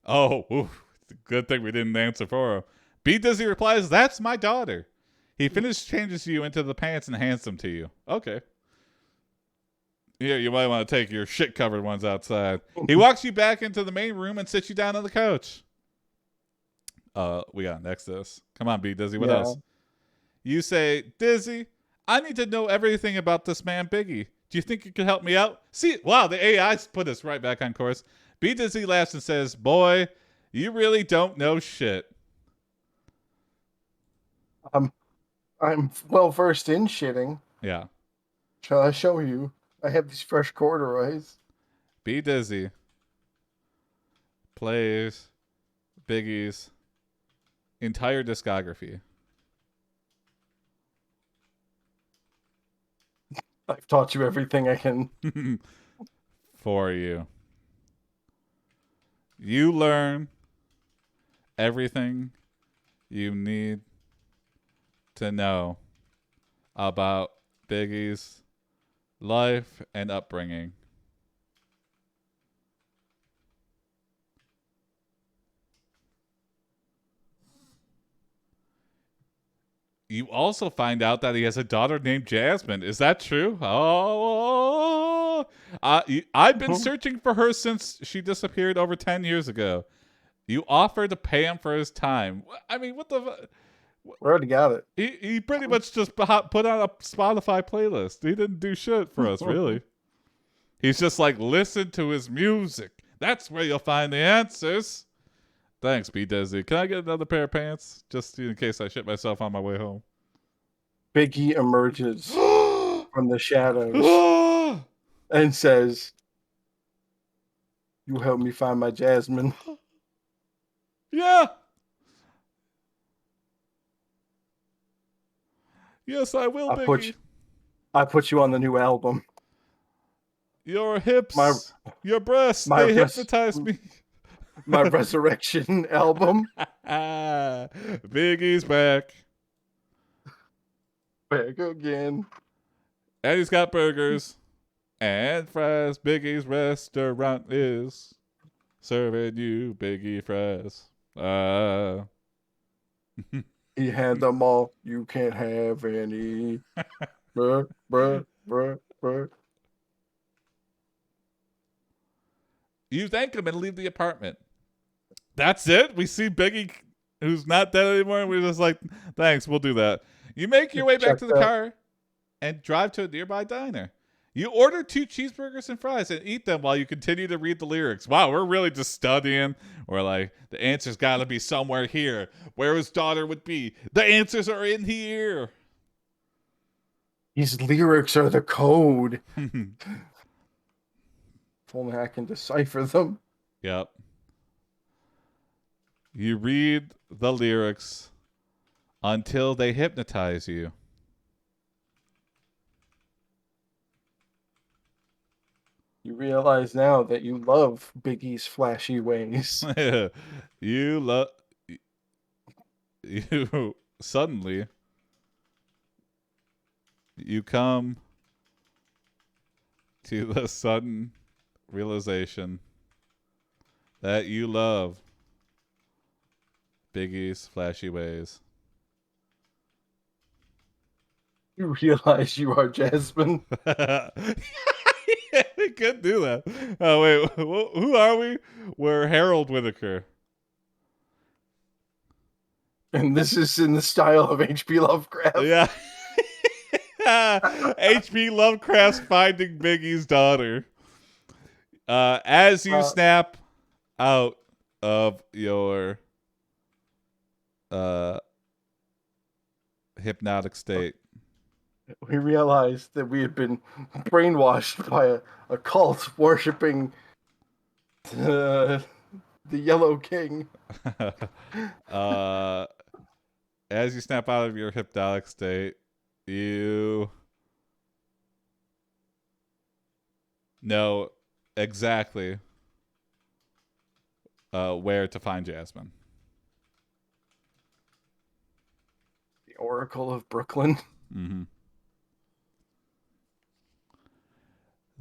[SPEAKER 1] Oh, oof. Good thing we didn't answer for her. B Dizzy replies, "That's my daughter." He finishes changes you into the pants and hands them to you. Okay. Here, you might want to take your shit-covered ones outside. He walks you back into the main room and sits you down on the couch. We got next this. Come on, B Dizzy. What else? You say, "Dizzy, I need to know everything about this man Biggie. Do you think you could help me out?" See, wow, the AI's put us right back on course. B Dizzy laughs and says, "Boy, you really don't know shit."
[SPEAKER 2] I'm well versed in shitting.
[SPEAKER 1] Yeah.
[SPEAKER 2] Shall I show you? I have these fresh corduroys.
[SPEAKER 1] B Dizzy plays Biggie's entire discography.
[SPEAKER 2] I've taught you everything I can.
[SPEAKER 1] For you. You learn everything you need to know about Biggie's life and upbringing. You also find out that he has a daughter named Jasmine. Is that true? Oh, I've been searching for her since she disappeared over 10 years ago. You offered to pay him for his time. I mean, what the...
[SPEAKER 2] We already got it.
[SPEAKER 1] He pretty much just put on a Spotify playlist. He didn't do shit for us, really. He's just like, listen to his music. That's where you'll find the answers. Thanks, B Dizzy. Can I get another pair of pants? Just in case I shit myself on my way home.
[SPEAKER 2] Biggie emerges from the shadows and says, "You help me find my Jasmine."
[SPEAKER 1] Yeah. Yes, I will, Biggie.
[SPEAKER 2] I put you on the new album.
[SPEAKER 1] Your hips, your breasts, they hypnotize me.
[SPEAKER 2] My resurrection album.
[SPEAKER 1] Biggie's back.
[SPEAKER 2] Back again.
[SPEAKER 1] And he's got burgers and fries. Biggie's restaurant is serving you Biggie fries.
[SPEAKER 2] He had them all. You can't have any. Bruh, bruh, bruh, bruh.
[SPEAKER 1] You thank him and leave the apartment. That's it? We see Biggie, who's not dead anymore, and we're just like, thanks, we'll do that. You make your way back to the car and drive to a nearby diner. You order 2 cheeseburgers and fries and eat them while you continue to read the lyrics. Wow, we're really just studying. We're like, the answer's got to be somewhere here. Where his daughter would be. The answers are in here.
[SPEAKER 2] These lyrics are the code. If only I can decipher them.
[SPEAKER 1] Yep. You read the lyrics until they hypnotize you.
[SPEAKER 2] You realize now that you love Biggie's flashy ways.
[SPEAKER 1] You suddenly you come to the sudden realization that you love Biggie's flashy ways.
[SPEAKER 2] You realize you are Jasmine.
[SPEAKER 1] Yeah, we could do that. Oh wait, who are we? We're Harold Whitaker.
[SPEAKER 2] And this is in the style of H.P. Lovecraft.
[SPEAKER 1] Yeah. H.P. Lovecraft's Finding Biggie's Daughter. As you snap out of your hypnotic state,
[SPEAKER 2] We realized that we had been brainwashed by a cult worshipping the Yellow King.
[SPEAKER 1] As you snap out of your hypnotic state, you know exactly where to find Jasmine.
[SPEAKER 2] The Oracle of Brooklyn.
[SPEAKER 1] Mm-hmm.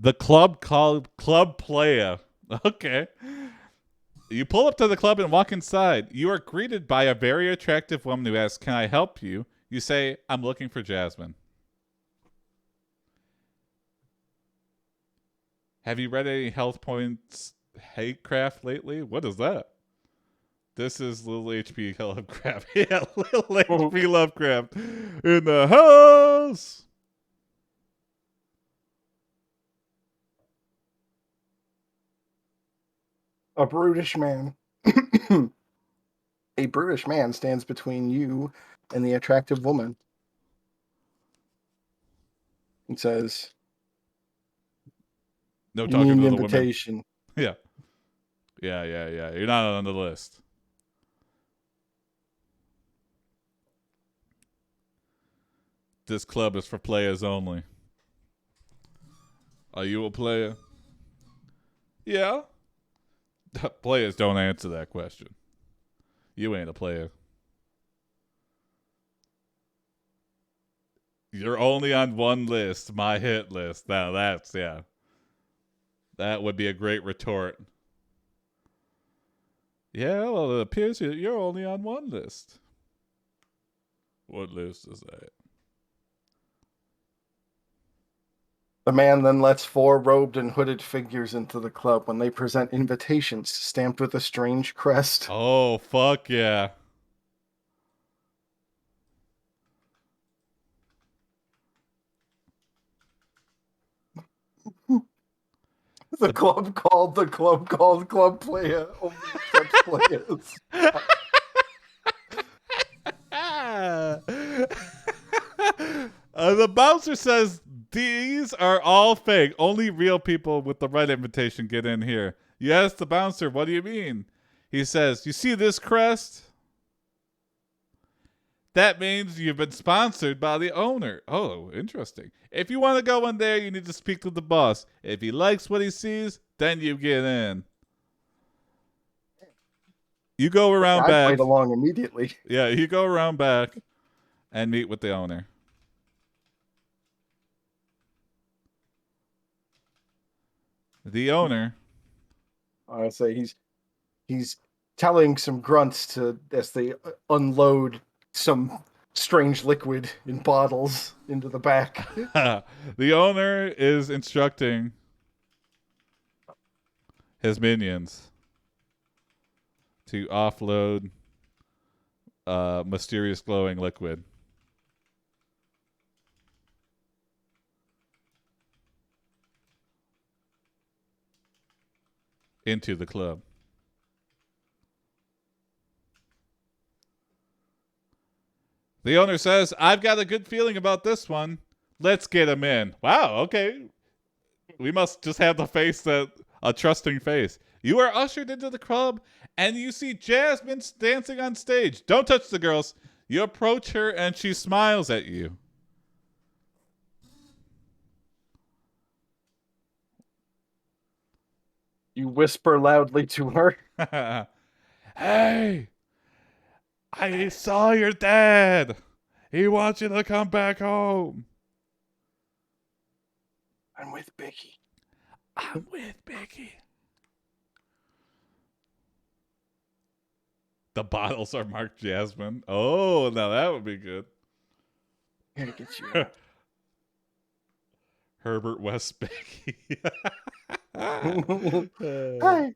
[SPEAKER 1] The club called Club Playa. Okay. You pull up to the club and walk inside. You are greeted by a very attractive woman who asks, "Can I help you?" You say, "I'm looking for Jasmine." Have you read any Health Points Hatecraft lately? What is that? This is little H.P. Lovecraft. Yeah, little H.P. Lovecraft in the house.
[SPEAKER 2] A brutish man. A brutish man stands between you and the attractive woman. He says,
[SPEAKER 1] No
[SPEAKER 2] "You
[SPEAKER 1] talking
[SPEAKER 2] need
[SPEAKER 1] to
[SPEAKER 2] an
[SPEAKER 1] the women.
[SPEAKER 2] invitation."
[SPEAKER 1] Yeah. Yeah. You're not on the list. This club is for players only. Are you a player? Yeah. Players don't answer that question. You ain't a player. You're only on one list, my hit list. Now that's, yeah. That would be a great retort. Yeah, well, it appears you're only on one list. What list is that?
[SPEAKER 2] The man then lets 4 robed and hooded figures into the club when they present invitations stamped with a strange crest.
[SPEAKER 1] Oh, fuck yeah.
[SPEAKER 2] The club called Club Playa. Only accepts players.
[SPEAKER 1] The bouncer says these are all fake. Only real people with the right invitation get in here. You ask the bouncer, "What do you mean?" He says, "You see this crest? That means you've been sponsored by the owner." Oh, interesting. If you want to go in there, you need to speak to the boss. If he likes what he sees, then you get in. You go around
[SPEAKER 2] I
[SPEAKER 1] back.
[SPEAKER 2] played along immediately.
[SPEAKER 1] Yeah, you go around back and meet with the owner. The owner.
[SPEAKER 2] I say he's telling some grunts to as they unload some strange liquid in bottles into the back.
[SPEAKER 1] The owner is instructing his minions to offload mysterious glowing liquid. into the club. The owner says, I've got a good feeling about this one. Let's get him in. Wow, okay. We must just have the face that a trusting face. You are ushered into the club and you see Jasmine dancing on stage. Don't touch the girls. You approach her and she smiles at you.
[SPEAKER 2] You whisper loudly to her.
[SPEAKER 1] Hey, I saw your dad. He wants you to come back home.
[SPEAKER 2] I'm with Biggie.
[SPEAKER 1] I'm with Biggie. The bottles are marked Jasmine. Oh, now that would be good.
[SPEAKER 2] Here to get you out.
[SPEAKER 1] Herbert West Biggie.
[SPEAKER 2] Hey.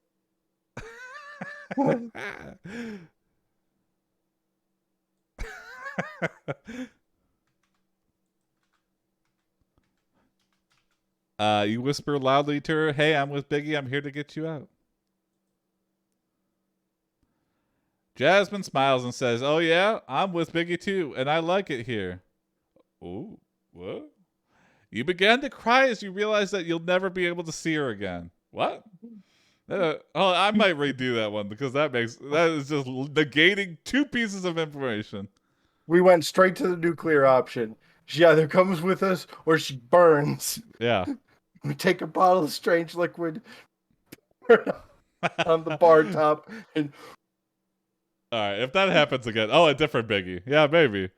[SPEAKER 1] You whisper loudly to her, hey, I'm with Biggie. I'm here to get you out. Jasmine smiles and says, oh, yeah, I'm with Biggie, too, and I like it here. Ooh, what? You began to cry as you realize that you'll never be able to see her again. What? I might redo that one because that is just negating 2 pieces of information.
[SPEAKER 2] We went straight to the nuclear option. She either comes with us or she burns.
[SPEAKER 1] Yeah.
[SPEAKER 2] We take a bottle of strange liquid on the bar top and
[SPEAKER 1] All right, if that happens again. Oh, a different Biggie. Yeah, maybe.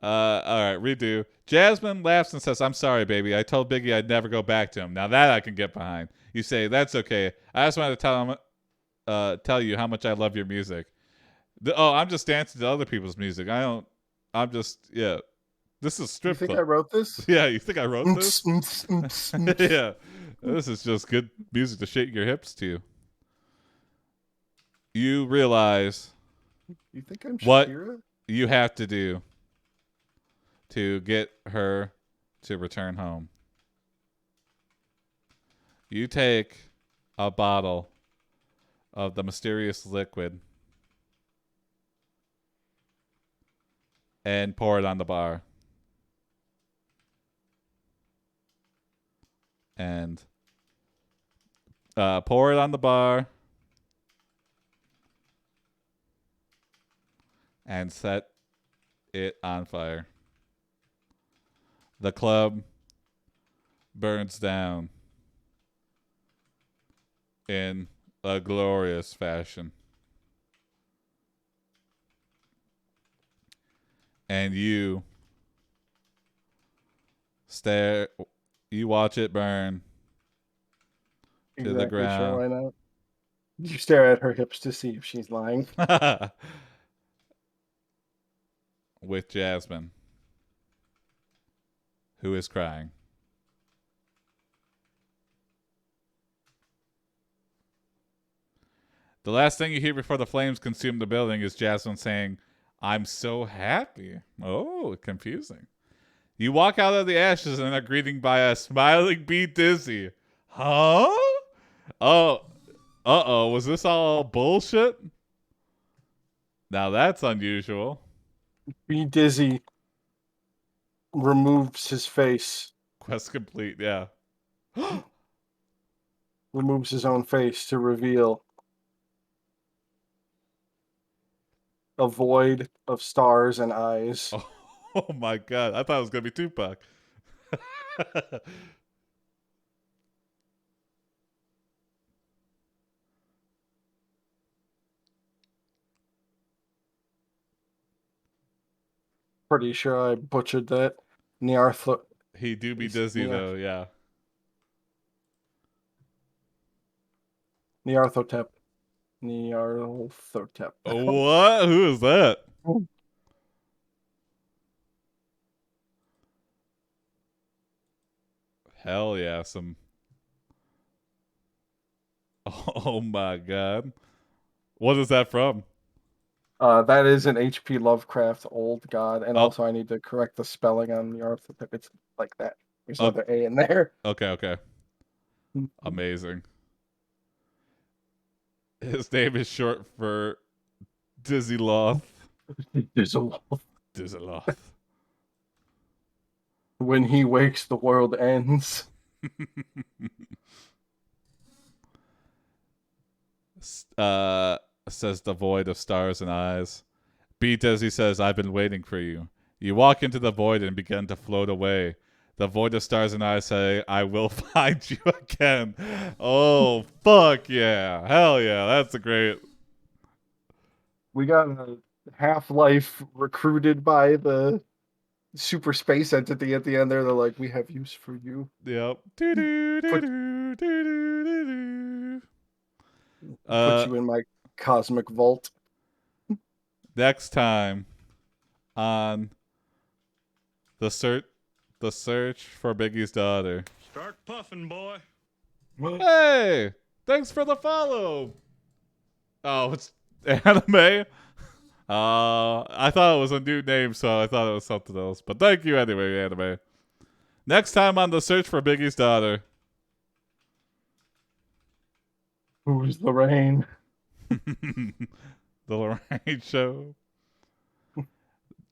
[SPEAKER 1] All right, redo. Jasmine laughs and says, I'm sorry, baby. I told Biggie I'd never go back to him. Now that I can get behind. You say, that's okay. I just wanted to tell you how much I love your music. I'm just dancing to other people's music. Yeah. This is strip
[SPEAKER 2] You think
[SPEAKER 1] club.
[SPEAKER 2] I wrote this?
[SPEAKER 1] Yeah, you think I wrote this? Yeah. This is just good music to shake your hips to. You realize
[SPEAKER 2] You think I'm
[SPEAKER 1] what
[SPEAKER 2] Shakira?
[SPEAKER 1] you have to do to get her to return home. You take a bottle of the mysterious liquid and pour it on the bar. And pour it on the bar and set it on fire. The club burns down in a glorious fashion. And you watch it burn to the ground.
[SPEAKER 2] Sure, why not? You stare at her hips to see if she's lying.
[SPEAKER 1] With Jasmine, who is crying. The last thing you hear before the flames consume the building is Jasmine saying, I'm so happy. Oh, confusing. You walk out of the ashes and are greeted by a smiling Be Dizzy. Huh? Oh, was this all bullshit? Now that's unusual.
[SPEAKER 2] Be Dizzy removes his face.
[SPEAKER 1] Quest complete, yeah.
[SPEAKER 2] Removes his own face to reveal a void of stars and eyes.
[SPEAKER 1] Oh my god, I thought it was going to be Tupac.
[SPEAKER 2] Pretty sure I butchered that. Nyarlathotep.
[SPEAKER 1] He do be dizzy though, yeah.
[SPEAKER 2] Nyarlathotep.
[SPEAKER 1] What? Who is that? Hell yeah, some. Oh my god. What is that from?
[SPEAKER 2] That is an H.P. Lovecraft old god, and also I need to correct the spelling on Nyarlathotep. It's like that. There's another A in there.
[SPEAKER 1] Okay. Amazing. His name is short for Dizzy Loth.
[SPEAKER 2] There's a wolf.
[SPEAKER 1] Dizzy Loth.
[SPEAKER 2] When he wakes, the world ends.
[SPEAKER 1] Says the void of stars and eyes. B Dizzy says, I've been waiting for you. You walk into the void and begin to float away. The void of stars and eyes say, I will find you again. Oh, fuck yeah. Hell yeah. That's a great.
[SPEAKER 2] We got a Half-Life recruited by the super space entity at the end there. They're like, we have use for you.
[SPEAKER 1] Yep. Doo-doo-doo-doo-doo-doo-doo.
[SPEAKER 2] Put you in my cosmic vault.
[SPEAKER 1] Next time on the search for Biggie's daughter.
[SPEAKER 4] Start puffing, boy.
[SPEAKER 1] Hey, thanks for the follow. Oh, it's anime. I thought it was a new name, so I thought it was something else. But thank you anyway, anime. Next time on the search for Biggie's daughter.
[SPEAKER 2] Who's Lorraine?
[SPEAKER 1] The Lorraine Show.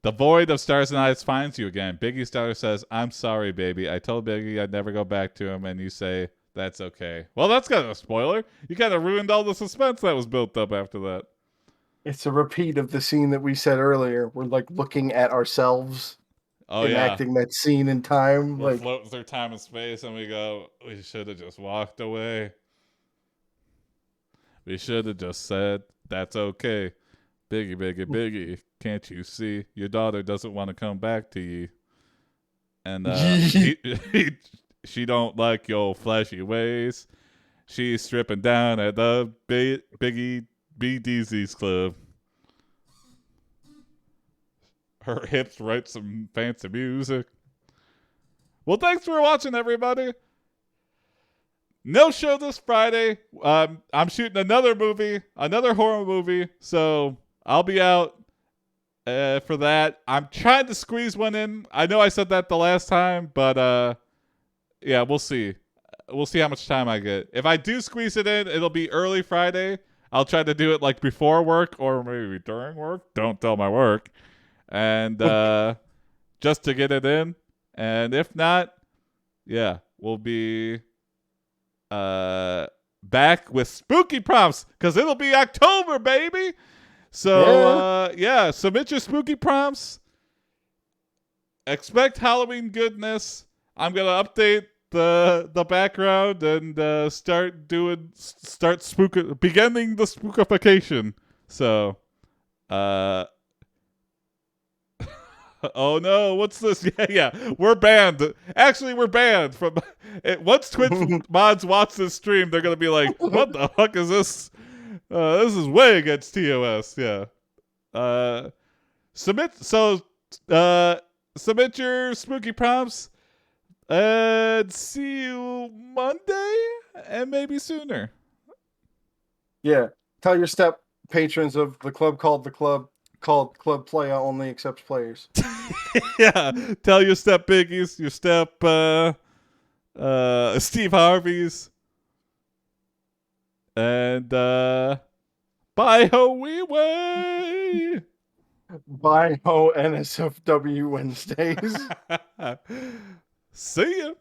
[SPEAKER 1] The void of stars and eyes finds you again. Biggie's daughter says, I'm sorry, baby. I told Biggie I'd never go back to him, and you say, that's okay. Well, that's kind of a spoiler. You kind of ruined all the suspense that was built up after that.
[SPEAKER 2] It's a repeat of the scene that we said earlier. We're like looking at ourselves, enacting that scene in time.
[SPEAKER 1] We're
[SPEAKER 2] like
[SPEAKER 1] floating through time and space, and we go, we should have just walked away. We should have just said, that's okay. Biggie, Biggie, Biggie, can't you see? Your daughter doesn't want to come back to you. And she don't like your flashy ways. She's stripping down at the Biggie BDZ's club. Her hips write some fancy music. Well, thanks for watching, everybody. No show this Friday. I'm shooting another horror movie, so I'll be out for that. I'm trying to squeeze one in. I know I said that the last time, but yeah, we'll see. We'll see how much time I get. If I do squeeze it in, it'll be early Friday. I'll try to do it like before work or maybe during work. Don't tell my work. And just to get it in. And if not, yeah, we'll be back with spooky prompts because it'll be October, baby. So yeah, submit your spooky prompts. Expect Halloween goodness. I'm gonna update the background and beginning the spookification. So oh no, what's this? Yeah, we're banned. Actually, we're banned from once Twitch mods watch this stream, they're gonna be like, what the fuck is this? This is way against TOS. Yeah. Submit your spooky prompts and see you Monday and maybe sooner.
[SPEAKER 2] Yeah. Tell your step patrons of the club called Club Playa only accepts players.
[SPEAKER 1] Yeah. Tell your step biggies, your step Steve Harvey's. And bye ho wee way.
[SPEAKER 2] Bye ho NSFW Wednesdays.
[SPEAKER 1] See ya.